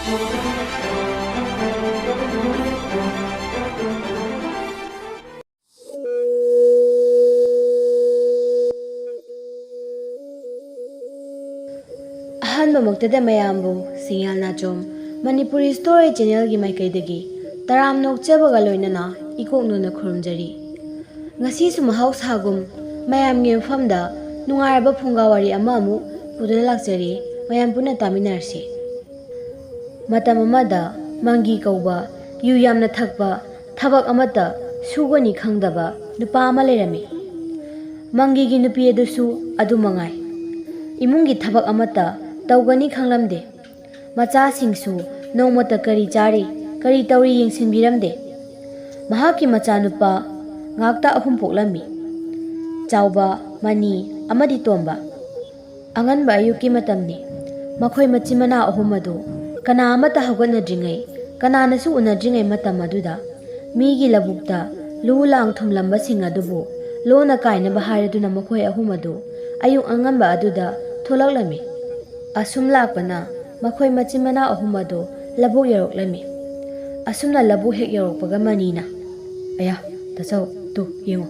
ꯑꯍꯥꯟꯕꯃꯛꯇꯗ ꯃꯌꯥꯝꯕꯨ ꯁꯤꯡꯌꯥꯜ ꯅꯥꯆꯣꯝ ꯃꯅꯤꯄꯨꯔꯤ ꯁ꯭ꯇꯣꯔꯤ ꯆꯦꯅꯦꯜꯒꯤ ꯃꯥꯏꯀꯩꯗꯒꯤ ꯇꯔꯥꯝ ꯅꯣꯛꯆꯕꯒ ꯂꯣꯏꯅꯅ ꯏꯀꯣꯛꯅꯨꯅ ꯈꯨꯔꯨꯝꯖꯔꯤ꯫ ꯉꯁꯤꯁꯨ ꯃꯍꯧꯁꯥꯒꯨꯝ ꯃꯌꯥꯝꯒꯤ ꯃꯐꯝꯗ ꯅꯨꯡꯉꯥꯏꯔꯕ ꯐꯨꯡꯒꯥꯋꯥꯔꯤ ꯑꯃ ꯑꯃꯨꯛ ꯄꯨꯗꯨꯅ ꯂꯥꯛꯆꯔꯤ, ꯃꯌꯥꯝ ꯄꯨꯟꯅ ꯇꯥꯃꯤꯟꯅꯔꯁꯤ꯫ ꯃꯇꯝ ꯑꯃꯗ ꯃꯪꯒꯤ ꯀꯧꯕ ꯌꯨ ꯌꯥꯝꯅ ꯊꯛꯄ, ꯊꯕꯛ ꯑꯃꯠꯇ ꯁꯨꯒꯅꯤ ꯈꯪꯗꯕ ꯅꯨꯄꯥ ꯑꯃ ꯂꯩꯔꯝꯃꯤ꯫ ꯃꯪꯒꯤꯒꯤ ꯅꯨꯄꯤ ꯑꯗꯨꯁꯨ ꯑꯗꯨꯃꯉꯥꯏ, ꯏꯃꯨꯡꯒꯤ ꯊꯕꯛ ꯑꯃꯠꯇ ꯇꯧꯒꯅꯤ ꯈꯪꯂꯝꯗꯦ꯫ ꯃꯆꯥꯁꯤꯡꯁꯨ ꯅꯣꯡꯃꯇ ꯀꯔꯤ ꯆꯥꯔꯤ ꯀꯔꯤ ꯇꯧꯔꯤ ꯌꯦꯡꯁꯤꯟꯕꯤꯔꯝꯗꯦ꯫ ꯃꯍꯥꯛꯀꯤ ꯃꯆꯥꯅꯨꯄꯥ ꯉꯥꯛꯇ 3 ꯄꯣꯛꯂꯝꯃꯤ, ꯆꯥꯎꯕ, ꯃꯅꯤ ꯑꯃꯗꯤ ꯇꯣꯝꯕ꯫ ꯑꯉꯟꯕ ꯑꯌꯨꯛꯀꯤ ꯃꯇꯝꯅꯤ꯫ ꯃꯈꯣꯏ ꯃꯆꯤꯟ ꯃꯅꯥꯎ 3 ꯑꯗꯨ ꯀꯅꯥ ꯑꯃꯠꯇ ꯍꯧꯒꯠꯅꯗ꯭ꯔꯤꯉꯩ, ꯀꯅꯥꯅꯁꯨ ꯎꯅꯗ꯭ꯔꯤꯉꯩ ꯃꯇꯝ ꯑꯗꯨꯗ ꯃꯤꯒꯤ ꯂꯧꯕꯨꯛꯇ ꯂꯨ ꯂꯥꯡ ꯊꯨꯝꯂꯝꯕꯁꯤꯡ ꯑꯗꯨꯕꯨ ꯂꯣꯟꯅ ꯀꯥꯏꯅꯕ ꯍꯥꯏꯔꯗꯨꯅ ꯃꯈꯣꯏ 3 ꯑꯗꯨ ꯑꯌꯨꯛ ꯑꯉꯟꯕ ꯑꯗꯨꯗ ꯊꯣꯛꯂꯛꯂꯝꯃꯤ꯫ ꯑꯁꯨꯝ ꯂꯥꯛꯄꯅ ꯃꯈꯣꯏ ꯃꯆꯤꯟ ꯃꯅꯥꯎ 3 ꯑꯗꯨ ꯂꯧꯕꯨꯛ ꯌꯧꯔꯛꯂꯝꯃꯤ꯫ ꯑꯁꯨꯝꯅ ꯂꯧꯕꯨꯛ ꯍꯦꯛ ꯌꯧꯔꯛꯄꯒ ꯃꯅꯤꯅ, "ꯑꯌꯥ ꯇꯥꯆꯧ, ꯇꯨ ꯌꯦꯡꯉꯣ,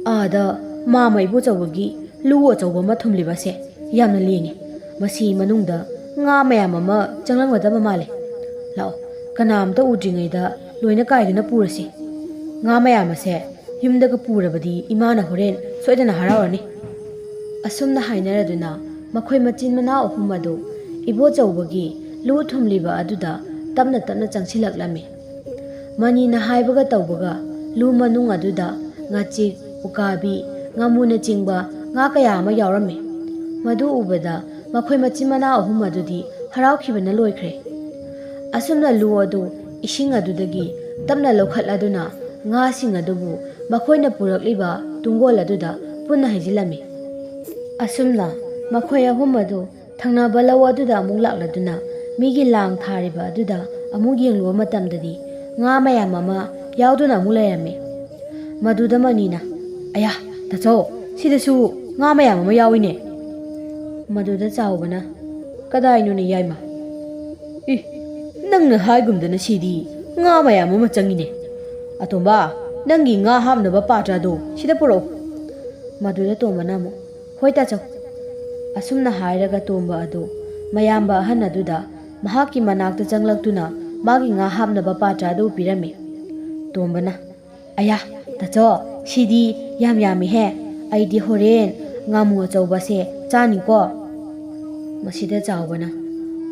ꯑꯥꯗ ꯃꯥꯝꯃ ꯏꯕꯣꯆꯧꯕꯒꯤ ꯂꯨ ꯑꯆꯧꯕ ꯑꯃ ꯊꯨꯝꯂꯤꯕꯁꯦ ꯌꯥꯝꯅ ꯂꯦꯡꯉꯤ꯫ ꯃꯁꯤ ꯃꯅꯨꯡꯗ ꯉꯥ ꯃꯌꯥꯝ ꯑꯃ ꯆꯪꯂꯝꯒꯗꯕ ꯃꯥꯜꯂꯦ꯫ ꯂꯥꯛꯑꯣ, ꯀꯅꯥꯝꯇ ꯎꯗ꯭ꯔꯤꯉꯩꯗ ꯂꯣꯏꯅ ꯀꯥꯏꯗꯨꯅ ꯄꯨꯔꯁꯤ꯫ ꯉꯥ ꯃꯌꯥꯝ ꯑꯁꯦ ꯌꯨꯝꯗꯒ ꯄꯨꯔꯕꯗꯤ ꯏꯃꯥꯅ ꯍꯣꯔꯦꯟ ꯁꯣꯏꯗꯅ ꯍꯔꯥꯎꯔꯅꯤ." ꯑꯁꯨꯝꯅ ꯍꯥꯏꯅꯔꯗꯨꯅ ꯃꯈꯣꯏ ꯃꯆꯤꯟ ꯃꯅꯥꯎ 3 ꯑꯗꯨ ꯏꯕꯣꯆꯧꯕꯒꯤ ꯂꯨ ꯊꯨꯝꯂꯤꯕ ꯑꯗꯨꯗ ꯇꯞꯅ ꯇꯞꯅ ꯆꯪꯁꯤꯜꯂꯛꯂꯝꯃꯤ꯫ ꯃꯅꯤꯅ ꯍꯥꯏꯕꯒ ꯇꯧꯕꯒ ꯂꯨ ꯃꯅꯨꯡ ꯑꯗꯨꯗ ꯉꯥꯆꯤꯛ, ꯎꯀꯥꯕꯤ, ꯉꯥꯃꯨꯅꯆꯤꯡꯕ ꯉꯥ ꯀꯌꯥ ꯑꯃ ꯌꯥꯎꯔꯝꯃꯤ꯫ ꯃꯗꯨ ꯎꯕꯗ ꯃꯈꯣꯏ ꯃꯆꯤꯟ ꯃꯅꯥꯎ 3 ꯑꯗꯨꯗꯤ ꯍꯔꯥꯎꯈꯤꯕꯅ ꯂꯣꯏꯈ꯭ꯔꯦ꯫ ꯑꯁꯨꯝꯅ ꯂꯨ ꯑꯗꯨ ꯏꯁꯤꯡ ꯑꯗꯨꯗꯒꯤ ꯇꯞꯅ ꯂꯧꯈꯠꯂꯗꯨꯅ ꯉꯥꯁꯤꯡ ꯑꯗꯨꯕు ꯃꯈꯣꯏꯅ ꯄꯨꯔꯛꯂꯤꯕ ꯇꯨꯡꯒꯣꯜ ꯑꯗꯨꯗ ꯄꯨꯟꯅ ꯍꯩꯖꯤꯜꯂꯝꯃꯤ꯫ ꯑꯁꯨꯝꯅ ꯃꯈꯣꯏ 3 ꯑꯗꯨ ꯊꯪꯅꯕ ꯂꯧ ꯑꯗꯨꯗ ꯑꯃꯨꯛ ꯂꯥꯛꯂꯗꯨꯅ ꯃꯤꯒꯤ ꯂꯥꯡ ꯊꯥꯔꯤꯕ ꯑꯗꯨꯗ ꯑꯃꯨꯛ ꯌꯦꯡꯂꯨꯕ ꯃꯇꯝꯗꯗꯤ ꯉꯥ ꯃꯌꯥꯝ ꯑꯃ ꯌꯥꯎꯗꯨꯅ ꯑꯃꯨꯛ ꯂꯩꯔꯝꯃꯤ꯫ ꯃꯗꯨꯗ ꯃꯅꯤꯅ, "ꯑꯌꯥ ꯇꯥꯆꯧ, ꯁꯤꯗꯁꯨ ꯉꯥ ꯃꯌꯥꯝ ꯑꯃ ꯌꯥꯎꯏꯅꯦ." ꯃꯗꯨꯗ ꯆꯥꯎꯕꯅ, "ꯀꯗꯥꯏꯅꯣꯅꯦ ꯌꯥꯏꯃ? ꯅꯪꯅ ꯍꯥꯏꯒꯨꯝꯗꯅ ꯁꯤꯗꯤ ꯉꯥ ꯃꯌꯥꯝ ꯑꯃ ꯆꯪꯏꯅꯦ꯫ ꯑꯇꯣꯝꯕ, ꯅꯪꯒꯤ ꯉꯥ ꯍꯥꯞꯅꯕ ꯄꯥꯇ꯭ꯔ ꯑꯗꯨ ꯁꯤꯗ ꯄꯨꯔꯛꯎ." ꯃꯗꯨꯗ ꯇꯣꯝꯕꯅ ꯑꯃꯨꯛ, "ꯍꯣꯏ ꯇꯥꯆꯧ." ꯑꯁꯨꯝꯅ ꯍꯥꯏꯔꯒ ꯇꯣꯝꯕ ꯑꯗꯨ ꯃꯌꯥꯝꯕ ꯑꯍꯟ ꯑꯗꯨꯗ ꯃꯍꯥꯛꯀꯤ ꯃꯅꯥꯛꯇ ꯆꯪꯂꯛꯇꯨꯅ ꯃꯥꯒꯤ ꯉꯥ ꯍꯥꯞꯅꯕ ꯄꯥꯇ꯭ꯔ ꯑꯗꯨ ꯄꯤꯔꯝꯃꯤ꯫ ꯇꯣꯝꯕꯅ, "ꯑꯌꯥ ꯇꯥꯆꯧ, ꯁꯤꯗꯤ ꯌꯥꯝ ꯌꯥꯝꯃꯤꯍꯦ, ꯑꯩꯗꯤ ꯍꯣꯔꯦꯟ ꯉꯥꯃꯨ ꯑꯆꯧꯕꯁꯦ ꯆꯥꯅꯤꯀꯣ." ꯃꯁꯤꯗ ꯆꯥꯎꯕꯅ,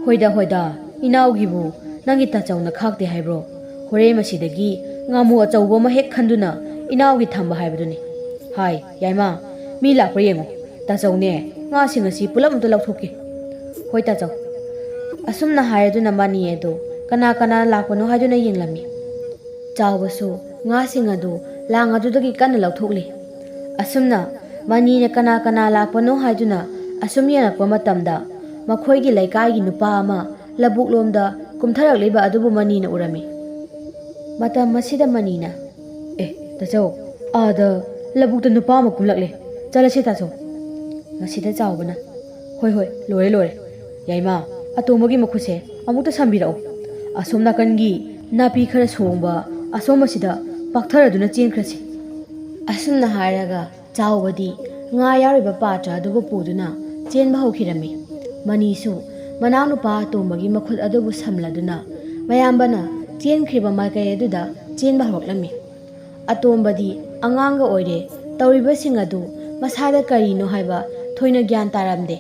"ꯍꯣꯏꯗ ꯍꯣꯏꯗ, ꯏꯅꯥꯎꯒꯤꯕꯨ ꯅꯪꯒꯤ ꯇꯥꯆꯧꯅ ꯈꯥꯛꯇꯦ ꯍꯥꯏꯕ꯭ꯔꯣ? ꯍꯣꯔꯦꯟ ꯃꯁꯤꯗꯒꯤ ꯉꯥꯃꯨ ꯑꯆꯧꯕ ꯑꯃ ꯍꯦꯛ ꯈꯟꯗꯨꯅ ꯏꯅꯥꯎꯒꯤ ꯊꯝꯕ ꯍꯥꯏꯕꯗꯨꯅꯤ꯫ ꯍꯥꯏ ꯌꯥꯏꯃ, ꯃꯤ ꯂꯥꯛꯄ꯭ꯔꯥ ꯌꯦꯡꯉꯣ, ꯇꯥꯆꯧꯅꯦ ꯉꯥꯁꯤꯡ ꯑꯁꯤ ꯄꯨꯂꯞ ꯑꯝꯇ ꯂꯧꯊꯣꯛꯀꯦ." "ꯍꯣꯏ ꯇꯥꯆꯧ." ꯑꯁꯨꯝꯅ ꯍꯥꯏꯔꯗꯨꯅ ꯃꯅꯤ ꯑꯗꯨ ꯀꯅꯥ ꯀꯅꯥ ꯂꯥꯛꯄꯅꯣ ꯍꯥꯏꯗꯨꯅ ꯌꯦꯡꯂꯝꯃꯤ꯫ ꯆꯥꯎꯕꯁꯨ ꯉꯥꯁꯤꯡ ꯑꯗꯨ ꯂꯥꯡ ꯑꯗꯨꯗꯒꯤ ꯀꯟꯅ ꯂꯧꯊꯣꯛꯂꯤ꯫ ꯑꯁꯨꯝꯅ ꯃꯅꯤꯅ ꯀꯅꯥ ꯀꯅꯥ ꯂꯥꯛꯄꯅꯣ ꯍꯥꯏꯗꯨꯅ ꯑꯁꯨꯝ ꯌꯦꯡꯂꯛꯄ ꯃꯇꯝꯗ ꯃꯈꯣꯏꯒꯤ ꯂꯩꯀꯥꯏꯒꯤ ꯅꯨꯄꯥ ꯑꯃ ꯂꯧꯕꯨꯛꯂꯣꯝꯗ ꯀꯨꯝꯊꯔꯛꯂꯤꯕ ꯑꯗꯨꯕꯨ ꯃꯅꯤꯅ ꯎꯔꯝꯃꯤ꯫ ꯃꯇꯝ ꯑꯁꯤꯗ ꯃꯅꯤꯅ, "ꯇꯥꯆꯧ, ꯑꯥꯗ ꯂꯧꯕꯨꯛꯇ ꯅꯨꯄꯥ ꯑꯃ ꯀꯨꯝꯂꯛꯂꯦ, ꯆꯠꯂꯁꯦ ꯇꯥꯆꯧ." ꯃꯁꯤꯗ ꯆꯥꯎꯕꯅ, "ꯍꯣꯏ ꯍꯣꯏ, ꯂꯣꯏꯔꯦ ꯂꯣꯏꯔꯦ. ꯌꯥꯏꯃ, ꯑꯇꯣꯝꯕꯒꯤ ꯃꯈꯨꯠꯁꯦ ꯑꯃꯨꯛꯇ ꯁꯝꯕꯤꯔꯛꯎ. ꯑꯁꯣꯝ ꯅꯥꯀꯟꯒꯤ ꯅꯥꯄꯤ ꯈꯔ ꯁꯣꯡꯕ ꯑꯁꯣꯝꯕꯁꯤꯗ ꯄꯥꯛꯊꯔꯗꯨꯅ ꯆꯦꯟꯈ꯭ꯔꯁꯤ." ꯑꯁꯨꯝꯅ ꯍꯥꯏꯔꯒ ꯆꯥꯎꯕꯗꯤ ꯉꯥ ꯌꯥꯎꯔꯤꯕ ꯄꯥꯇ꯭ꯔ ꯑꯗꯨꯕꯨ ꯄꯨꯗꯨꯅ ꯆꯦꯟꯕ ꯍꯧꯈꯤꯔꯝꯃꯤ꯫ ꯃꯅꯤꯁꯨ ꯃꯅꯥꯎꯅꯨꯄꯥ ꯑꯇꯣꯝꯕꯒꯤ ꯃꯈꯨꯠ ꯑꯗꯨꯕꯨ ꯁꯝꯂꯗꯨꯅ ꯃꯌꯥꯝꯕꯅ ꯆꯦꯟꯈ꯭ꯔꯤꯕ ꯃꯥꯏꯀꯩ ꯑꯗꯨꯗ ꯆꯦꯟꯕ ꯍꯧꯔꯛꯂꯝꯃꯤ꯫ ꯑꯇꯣꯝꯕꯗꯤ ꯑꯉꯥꯡꯒ ꯑꯣꯏꯔꯦ, ꯇꯧꯔꯤꯕꯁꯤꯡ ꯑꯗꯨ ꯃꯁꯥꯗ ꯀꯔꯤꯅꯣ ꯍꯥꯏꯕ ꯊꯣꯏꯅ ꯒ꯭ꯌꯥꯟ ꯇꯥꯔꯝꯗꯦ꯫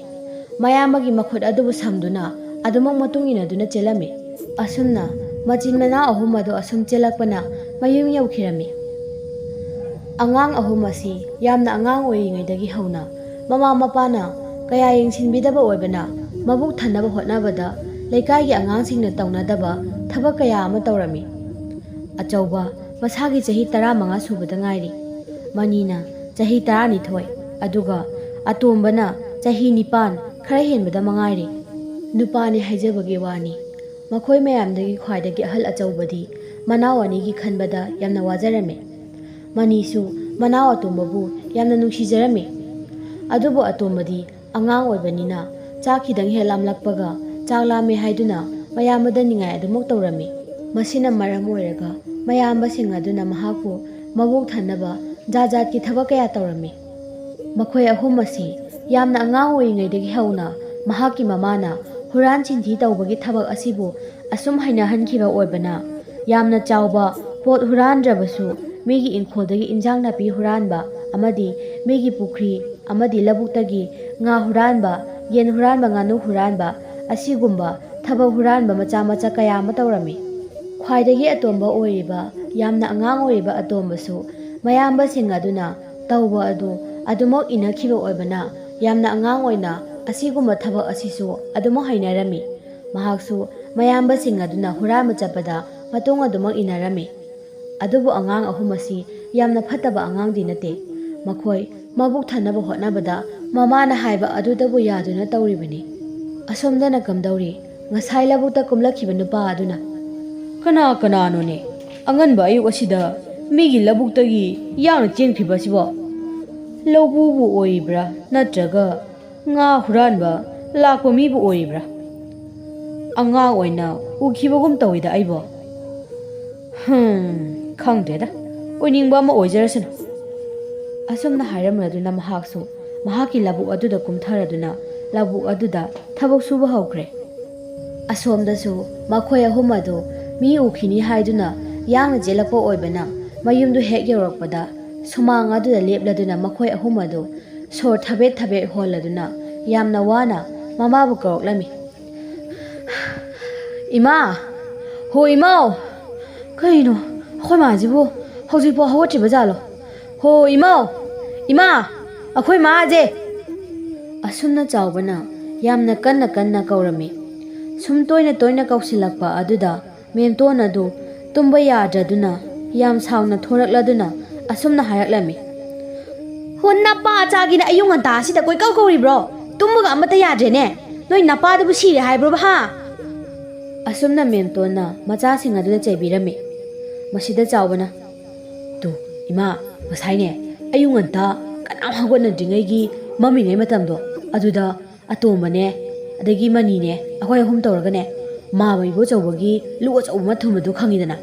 ꯃꯌꯥꯝꯕꯒꯤ ꯃꯈꯨꯠ ꯑꯗꯨꯕꯨ ꯁꯝꯗꯨꯅ ꯑꯗꯨꯃꯛ ꯃꯇꯨꯡ ꯏꯟꯅꯗꯨꯅ ꯆꯦꯜꯂꯝꯃꯤ꯫ ꯑꯁꯨꯝꯅ ꯃꯆꯤꯟ ꯃꯅꯥꯎ 3 ꯑꯗꯨ ꯑꯁꯨꯝ ꯆꯦꯜꯂꯛꯄꯅ ꯃꯌꯨꯝ ꯌꯧꯈꯤꯔꯝꯃꯤ꯫ ꯑꯉꯥꯡ 3 ꯑꯁꯤ ꯌꯥꯝꯅ ꯑꯉꯥꯡ ꯑꯣꯏꯔꯤꯉꯩꯗꯒꯤ ꯍꯧꯅ ꯃꯃꯥ ꯃꯄꯥꯅ ꯀꯌꯥ ꯌꯦꯡꯁꯤꯟꯕꯤꯗꯕ ꯑꯣꯏꯕꯅ ꯃꯕꯨꯛ ꯊꯟꯅꯕ ꯍꯣꯠꯅꯕꯗ ꯂꯩꯀꯥꯏꯒꯤ ꯑꯉꯥꯡꯁꯤꯡꯅ ꯇꯧꯅꯗꯕ ꯊꯕꯛ ꯀꯌా ꯑꯃ ꯇꯧꯔꯝꯃꯤ꯫ ꯑꯆꯧꯕ ꯃꯁꯥꯒꯤ ꯆꯍꯤ 15 ꯁꯨꯕꯗ ꯉꯥꯏꯔꯤ, ꯃꯅꯤꯅ ꯆꯍꯤ 12, ꯑꯗꯨꯒ ꯑꯇꯣꯝꯕꯅ ꯆꯍꯤ 9 ꯈꯔ ꯍꯦꯟꯕꯗ ꯃꯉꯥꯏꯔꯤ꯫ ꯅꯨꯄꯥꯅꯤ ꯍꯥꯏꯖꯕꯒꯤ ꯋꯥꯅꯤ, ꯃꯈꯣꯏ ꯃꯌꯥꯝꯗꯒꯤ ꯈ꯭ꯋꯥꯏꯗꯒꯤ ꯑꯍꯜ ꯑꯆꯧꯕꯗꯤ ꯃꯅꯥꯎ ꯑꯅꯤꯒꯤ ꯈꯟꯕꯗ ꯌꯥꯝꯅ ꯋꯥꯖꯔꯝꯃꯤ꯫ ꯃꯅꯤꯁꯨ ꯃꯅꯥꯎ ꯑꯇꯣꯝꯕꯕꯨ ꯌꯥꯝꯅ ꯅꯨꯡꯁꯤꯖꯔꯝꯃꯤ꯫ ꯑꯗꯨꯕꯨ ꯑꯇꯣꯝꯕꯗꯤ ꯑꯉꯥꯡ ꯑꯣꯏꯕꯅꯤꯅ ꯆꯥꯛ ꯈꯤꯇꯪ ꯍꯦꯛ ꯂꯥꯝꯂꯛꯄꯒ ꯆꯥꯛ ꯂꯥꯝꯃꯦ ꯍꯥꯏꯗꯨꯅ ꯃꯌꯥꯝꯕꯗ ꯅꯤꯡꯉꯥꯏ ꯑꯗꯨꯃꯛ ꯇꯧꯔꯝꯃꯤ꯫ ꯃꯁꯤꯅ ꯃꯔꯝ ꯑꯣꯏꯔꯒ ꯃꯌꯥꯝꯕꯁꯤꯡ ꯑꯗꯨꯅ ꯃꯍꯥꯛꯄꯨ ꯃꯕꯨꯛ ꯊꯟꯅꯕ ꯖꯥꯠ-ꯖꯥꯠꯀꯤ ꯊꯕꯛ ꯀꯌꯥ ꯇꯧꯔꯝꯃꯤ꯫ ꯃꯈꯣꯏ ꯑꯍꯨꯝ ꯑꯁꯤ ꯌꯥꯝꯅ ꯑꯉꯥꯡ ꯑꯣꯏꯔꯤꯉꯩꯗꯒꯤ ꯍꯧꯅ ꯃꯍꯥꯛꯀꯤ ꯃꯃꯥꯅ ꯍꯨꯔꯥꯟ ꯆꯤꯟꯊꯤ ꯇꯧꯕꯒꯤ ꯊꯕꯛ ꯑꯁꯤꯕꯨ ꯑꯁꯨꯝ ꯍꯩꯅꯍꯟꯈꯤꯕ ꯑꯣꯏꯕꯅ ꯌꯥꯝꯅ ꯆꯥꯎꯕ ꯄꯣꯠ ꯍꯨꯔꯥꯟꯗ꯭ꯔꯕꯁꯨ ꯃꯤꯒꯤ ꯏꯪꯈꯣꯜꯗꯒꯤ ꯏꯟꯖꯥꯡ ꯅꯥꯄꯤ ꯍꯨꯔꯥꯟꯕ ꯑꯃꯗꯤ ꯃꯤꯒꯤ ꯄꯨꯈ꯭ꯔꯤ ꯑꯃꯗꯤ ꯂꯧꯕꯨꯛꯇꯒꯤ ꯉꯥ ꯍꯨꯔꯥꯟꯕ, ꯌꯦꯟ ꯍꯨꯔꯥꯟꯕ, ꯉꯥꯅꯨ ꯍꯨꯔꯥꯟꯕ ꯑꯁꯤꯒꯨꯝꯕ ꯊꯕꯛ ꯍꯨꯔꯥꯟꯕ ꯃꯆꯥ ꯀꯌꯥ ꯑꯃ ꯇꯧꯔꯝꯃꯤ꯫ ꯈ꯭ꯋꯥꯏꯗꯒꯤ ꯑꯇꯣꯝꯕ ꯑꯣꯏꯔꯤꯕ ꯌꯥꯝꯅ ꯑꯉꯥꯡ ꯑꯣꯏꯔꯤꯕ ꯑꯇꯣꯝꯕꯁꯨ ꯃꯌꯥꯝꯕꯁꯤꯡ ꯑꯗꯨꯅ ꯇꯧꯕ ꯑꯗꯨ ꯑꯗꯨꯃꯛ ꯏꯟꯅꯈꯤꯕ ꯑꯣꯏꯕꯅ ꯌꯥꯝꯅ ꯑꯉꯥꯡ ꯑꯣꯏꯅ ꯑꯁꯤꯒꯨꯝꯕ ꯊꯕꯛ ꯑꯁꯤꯁꯨ ꯑꯗꯨꯃꯛ ꯍꯩꯅꯔꯝꯃꯤ꯫ ꯃꯍꯥꯛꯁꯨ ꯃꯌꯥꯝꯕꯁꯤꯡ ꯑꯗꯨꯅ ꯍꯨꯔꯥꯟꯕ ꯆꯠꯄꯗ ꯃꯇꯨꯡ ꯑꯗꯨꯃꯛ ꯏꯟꯅꯔꯝꯃꯤ꯫ ꯑꯗꯨꯕꯨ ꯑꯉꯥꯡ ꯑꯍꯨꯝ ꯑꯁꯤ ꯌꯥꯝꯅ ꯐꯠꯇꯕ ꯑꯉꯥꯡꯗꯤ ꯅꯠꯇꯦ꯫ ꯃꯈꯣꯏ ꯃꯕꯨꯛ ꯊꯟꯅꯕ ꯍꯣꯠꯅꯕꯗ ꯃꯃꯥꯅ ꯍꯥꯏꯕ ꯑꯗꯨꯗꯕꯨ ꯌꯥꯗꯨꯅ ꯇꯧꯔꯤꯕꯅꯤ꯫ ꯑꯁꯣꯝꯗꯅ ꯀꯝꯗꯧꯔꯤ? ꯉꯁꯥꯏ ꯂꯧꯕꯨꯛꯇ ꯀꯨꯝꯂꯛꯈꯤꯕ ꯅꯨꯄꯥ ꯑꯗꯨꯅ ꯀꯅꯥꯅꯣꯅꯦ ꯑꯉꯟꯕ ꯑꯌꯨꯛ ꯑꯁꯤꯗ ꯃꯤꯒꯤ ꯂꯧꯕꯨꯛꯇꯒꯤ ꯌꯥꯡꯅ ꯆꯦꯟꯈꯤꯕ ꯑꯁꯤꯕꯣ? ꯂꯧꯕꯨꯕꯨ ꯑꯣꯏꯔꯤꯕ꯭ꯔꯥ ꯅꯠꯇ꯭ꯔꯒ ꯉꯥ ꯍꯨꯔꯥꯟꯕ ꯂꯥꯛꯄ ꯃꯤꯕꯨ ꯑꯣꯏꯔꯤꯕ꯭ꯔꯥ? ꯑꯉꯥꯡ ꯑꯣꯏꯅ ꯎꯈꯤꯕꯒꯨꯝ ꯇꯧꯏꯗ ꯑꯩꯕꯣ꯫ ꯈꯪꯗ꯭ꯔꯦꯗ, ꯑꯣꯏꯅꯤꯡꯕ ꯑꯃ ꯑꯣꯏꯖꯔꯁꯅꯨ꯫ ꯑꯁꯨꯝꯅ ꯍꯥꯏꯔꯝꯂꯗꯨꯅ ꯃꯍꯥꯛꯁꯨ ꯃꯍꯥꯛꯀꯤ ꯂꯧꯕꯨꯛ ꯑꯗꯨꯗ ꯀꯨꯝꯊꯔꯗꯨꯅ ꯂꯧꯕꯨꯛ ꯑꯗꯨꯗ ꯊꯕꯛ ꯁꯨꯕ ꯍꯧꯈ꯭ꯔꯦ꯫ ꯑꯁꯣꯝꯗꯁꯨ ꯃꯈꯣꯏ ꯑꯍꯨꯝ ꯑꯗꯨ ꯃꯤ ꯎꯈꯤꯅꯤ ꯍꯥꯏꯗꯨꯅ ꯌꯥꯡꯅ ꯆꯦꯜꯂꯛꯄ ꯑꯣꯏꯕꯅ ꯃꯌꯨꯝꯗꯨ ꯍꯦꯛ ꯌꯧꯔꯛꯄꯗ ꯁꯨꯃꯥꯡ ꯑꯗꯨꯗ ꯂꯦꯞꯂꯗꯨꯅ ꯃꯈꯣꯏ ꯑꯍꯨꯝ ꯑꯗꯨ ꯁꯣꯔ ꯊꯕꯦꯠ ꯍꯣꯜꯂꯗꯨꯅ ꯌꯥꯝꯅ ꯋꯥꯅ ꯃꯃꯥꯕꯨ ꯀꯧꯔꯛꯂꯝꯃꯤ꯫ ꯏꯃꯥ! ꯍꯣ ꯏꯃꯥꯎ! ꯀꯩꯅꯣ ꯑꯩꯈꯣꯏ ꯃꯥꯁꯤꯕꯨ ꯍꯧꯖꯤꯛꯐꯥꯎ ꯍꯧꯒꯠꯇ꯭ꯔꯤꯕ ꯖꯥꯠꯂꯣ? ꯍꯣ ꯏꯃꯥꯎ! ꯏꯃꯥ! ꯑꯩꯈꯣꯏ ꯃꯥꯁꯦ! ꯑꯁꯨꯝꯅ ꯆꯥꯎꯕꯅ ꯌꯥꯝꯅ ꯀꯟꯅ ꯀꯧꯔꯝꯃꯤ꯫ ꯁꯨꯝ ꯇꯣꯏꯅ ꯀꯧꯁꯤꯜꯂꯛꯄ ꯑꯗꯨꯗ ꯃꯦꯝꯇꯣꯟ ꯑꯗꯨ ꯇꯨꯝꯕ ꯌꯥꯗ꯭ꯔꯗꯨꯅ ꯌꯥꯝ ꯁꯥꯎꯅ ꯊꯣꯔꯛꯂꯗꯨꯅ ꯑꯁꯨꯝꯅ ꯍꯥꯏꯔꯛꯂꯝꯃꯤ꯫ ꯍꯣ ꯅꯄꯥ ꯆꯥꯒꯤꯅ ꯑꯌꯨꯛ ꯉꯟꯇꯥ ꯑꯁꯤꯗ ꯀꯣꯏꯀꯧ ꯀꯧꯔꯤꯕ꯭ꯔꯣ? ꯇꯨꯝꯕꯒ ꯑꯃꯠꯇ ꯌꯥꯗ꯭ꯔꯦꯅꯦ꯫ ꯅꯣꯏ ꯅꯄꯥꯗꯨꯕꯨ ꯁꯤꯔꯦ ꯍꯥꯏꯕ꯭ꯔꯣꯕ ꯍꯥ? ꯑꯁꯨꯝꯅ ꯃꯦꯝꯇꯣꯟꯅ ꯃꯆꯥꯁꯤꯡ ꯑꯗꯨꯗ ꯆꯩꯕꯤꯔꯝꯃꯤ꯫ ꯃꯁꯤꯗ ꯆꯥꯎꯕꯅ ꯇꯨ ꯏꯃꯥ, ꯉꯁꯥꯏꯅꯦ ꯑꯌꯨꯛ ꯉꯟꯇꯥ ꯀꯅꯥꯝ ꯍꯧꯒꯠꯅꯗ꯭ꯔꯤꯉꯩꯒꯤ ꯃꯝꯃꯤꯉꯩ ꯃꯇꯝꯗꯣ ꯑꯗꯨꯗ ꯑꯇꯣꯝꯕꯅꯦ ꯑꯗꯒꯤ ꯃꯅꯤꯅꯦ ꯑꯩꯈꯣꯏ ꯑꯍꯨꯝ ꯇꯧꯔꯒꯅꯦ ꯃꯥꯕ ꯏꯕꯣꯆꯧꯕꯒꯤ ꯂꯨ ꯑꯆꯧꯕ ꯑꯃ ꯊꯨꯝꯕꯗꯨ ꯈꯪꯉꯤꯗꯅ?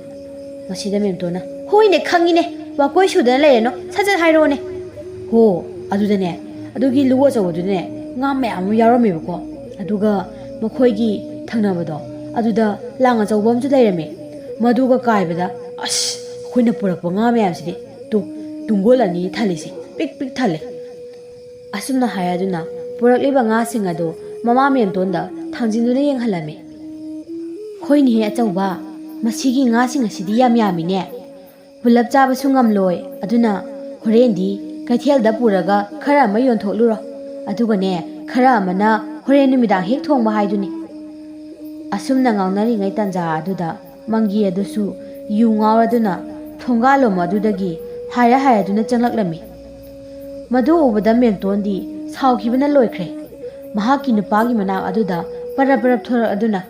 ꯃꯁꯤꯗ ꯃꯦꯝꯇꯣꯟꯅ ꯍꯣꯏꯅꯦ ꯈꯪꯉꯤꯅꯦ, ꯋꯥꯀꯣꯏ ꯁꯨꯗꯅ ꯂꯩꯔꯅꯣ, ꯁꯠ ꯍꯥꯏꯔꯛꯑꯣꯅꯦ꯫ ꯍꯣ ꯑꯗꯨꯗꯅꯦ ꯑꯗꯨꯒꯤ ꯂꯨ ꯑꯆꯧꯕꯗꯨꯅꯦ ꯉꯥ ꯃꯌꯥꯝ ꯑꯃ ꯌꯥꯎꯔꯝꯃꯦꯕꯀꯣ꯫ ꯑꯗꯨꯒ ꯃꯈꯣꯏꯒꯤ ꯊꯪꯅꯕꯗꯣ ꯑꯗꯨꯗ ꯂꯥꯡ ꯑꯆꯧꯕ ꯑꯃꯁꯨ ꯂꯩꯔꯝꯃꯦ꯫ ꯃꯗꯨꯒ ꯀꯥꯏꯕꯗ ꯑꯁ ꯑꯩꯈꯣꯏꯅ ꯄꯨꯔꯛꯄ ꯉꯥ ꯃꯌꯥꯝꯁꯤꯗꯤ ꯇꯨꯡꯒꯣꯜ ꯑꯅꯤ ꯊꯜꯂꯤꯁꯦ ꯄꯤꯛ ꯊꯜꯂꯦ꯫ ꯑꯁꯨꯝꯅ ꯍꯥꯏꯔꯗꯨꯅ ꯄꯨꯔꯛꯂꯤꯕ ꯉꯥꯁꯤꯡ ꯑꯗꯨ ꯃꯃꯥ ꯃꯦꯝꯇꯣꯟꯗ ꯊꯥꯡꯖꯤꯟꯗꯨꯅ ꯌꯦꯡꯍꯜꯂꯝꯃꯤ꯫ ꯍꯣꯏꯅꯦꯍꯦ ꯑꯆꯧꯕ, ꯃꯁꯤꯒꯤ ꯉꯥꯁꯤꯡ ꯑꯁꯤꯗꯤ ꯌꯥꯝꯃꯤꯅꯦ꯫ ꯄꯨꯂꯞ ꯆꯥꯕꯁꯨ ꯉꯝꯂꯣꯏ, ꯑꯗꯨꯅ ꯍꯣꯔꯦꯟꯗꯤ ꯀꯩꯊꯦꯜꯗ ꯄꯨꯔꯒ ꯈꯔ ꯑꯃ ꯌꯣꯟꯊꯣꯛꯂꯨꯔꯣ, ꯑꯗꯨꯒꯅꯦ ꯈꯔ ꯑꯃꯅ ꯍꯣꯔꯦꯟ ꯅꯨꯃꯤꯗꯥꯡ ꯍꯦꯛ ꯊꯣꯡꯕ ꯍꯥꯏꯗꯨꯅꯤ꯫ ꯑꯁꯨꯝꯅ ꯉꯥꯡꯅꯔꯤꯉꯩ ꯇꯥꯟꯖꯥ ꯑꯗꯨꯗ ꯃꯪꯒꯤ ꯑꯗꯨꯁꯨ ꯌꯨ ꯉꯥꯎꯔꯗꯨꯅ ꯊꯣꯡꯒꯥꯜꯂꯣꯝ ꯑꯗꯨꯗꯒꯤ ꯍꯥꯏꯔꯗꯨꯅ ꯆꯪꯂꯛꯂꯝꯃꯤ꯫ ꯃꯗꯨ ꯎꯕꯗ ꯃꯦꯝꯇꯣꯟꯗꯤ ꯁꯥꯎꯈꯤꯕꯅ ꯂꯣꯏꯈ꯭ꯔꯦ꯫ ꯃꯍꯥꯛꯀꯤ ꯅꯨꯄꯥꯒꯤ ꯃꯅꯥꯛ ꯑꯗꯨꯗ ꯄꯔꯞ ꯊꯣꯔꯛꯑꯗꯨꯅ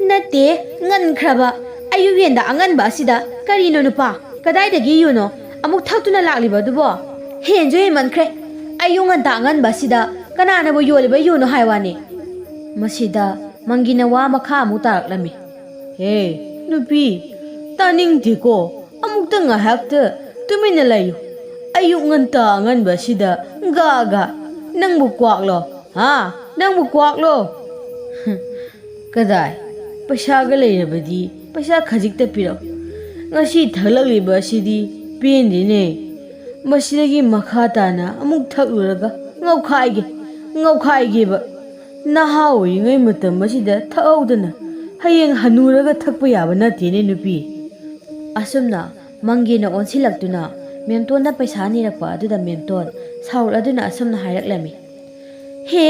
ꯅꯠꯇꯦ, ꯉꯟꯈ꯭ꯔꯕ ꯑꯌꯨꯛ ꯌꯦꯟꯗ ꯑꯉꯟꯕ ꯑꯁꯤꯗ ꯀꯔꯤꯅꯣ ꯅꯨꯄꯥ? ꯀꯗꯥꯏꯗꯒꯤ ꯌꯨꯅꯣ ꯑꯃꯨꯛ ꯊꯛꯇꯨꯅ ꯂꯥꯛꯂꯤꯕ ꯑꯗꯨꯕꯣ? ꯍꯦꯟꯁꯨ ꯍꯦꯟꯃꯟꯈ꯭ꯔꯦ꯫ ꯑꯌꯨꯛ ꯉꯟꯇꯥ ꯑꯉꯟꯕ ꯑꯁꯤꯗ ꯀꯅꯥꯅꯕꯨ ꯌꯣꯜꯂꯤꯕ ꯌꯨꯅꯣ ꯍꯥꯏ ꯋꯥꯅꯤ꯫ ꯃꯁꯤꯗ ꯃꯪꯒꯤꯅ ꯋꯥ ꯃꯈꯥ ꯑꯃꯨꯛ ꯇꯥꯔꯛꯂꯝꯃꯤ꯫ ꯍꯦ ꯅꯨꯄꯤ, ꯇꯥꯅꯤꯡꯗꯦꯀꯣ, ꯑꯃꯨꯛꯇ ꯉꯥꯏꯍꯥꯛꯇ ꯇꯨꯃꯤꯟꯅ ꯂꯩꯌꯨ꯫ ꯑꯌꯨꯛ ꯉꯟꯇꯥ ꯑꯉꯟꯕ ꯑꯁꯤꯗ ꯒꯥ ꯅꯪꯕꯨ ꯀ꯭ꯋꯥꯛꯂꯣ? ꯅꯪꯕꯨ ꯀ꯭ꯋꯥꯛꯂꯣ? ꯀꯗꯥꯏ, ꯄꯩꯁꯥꯒ ꯂꯩꯔꯕꯗꯤ ꯄꯩꯁꯥ ꯈꯖꯤꯛꯇ ꯄꯤꯔꯛꯎ꯫ ꯉꯁꯤ ꯊꯛꯂꯛꯂꯤꯕ ꯑꯁꯤꯗꯤ ꯄꯦꯟꯗꯦꯅꯦ꯫ ꯃꯁꯤꯗꯒꯤ ꯃꯈꯥ ꯇꯥꯅ ꯑꯃꯨꯛ ꯊꯛꯂꯨꯔꯒ ꯉꯧꯈꯥꯏꯒꯦꯕ꯫ ꯅꯍꯥ ꯑꯣꯏꯔꯤꯉꯩ ꯃꯇꯝ ꯑꯁꯤꯗ ꯊꯛꯍꯧꯗꯅ ꯍꯌꯦꯡ ꯍꯟꯅꯨꯔꯒ ꯊꯛꯄ ꯌꯥꯕ ꯅꯠꯇꯦꯅꯦ ꯅꯨꯄꯤ꯫ ꯑꯁꯨꯝꯅ ꯃꯪꯒꯤꯅ ꯑꯣꯟꯁꯤꯜꯂꯛꯇꯨꯅ ꯃꯦꯝꯇꯣꯟꯗ ꯄꯩꯁꯥ ꯅꯤꯔꯛꯄ ꯑꯗꯨꯗ ꯃꯦꯝꯇꯣꯟ ꯁꯥꯎꯔꯛꯑꯗꯨꯅ ꯑꯁꯨꯝꯅ ꯍꯥꯏꯔꯛꯂꯝꯃꯤ꯫ ꯍꯦ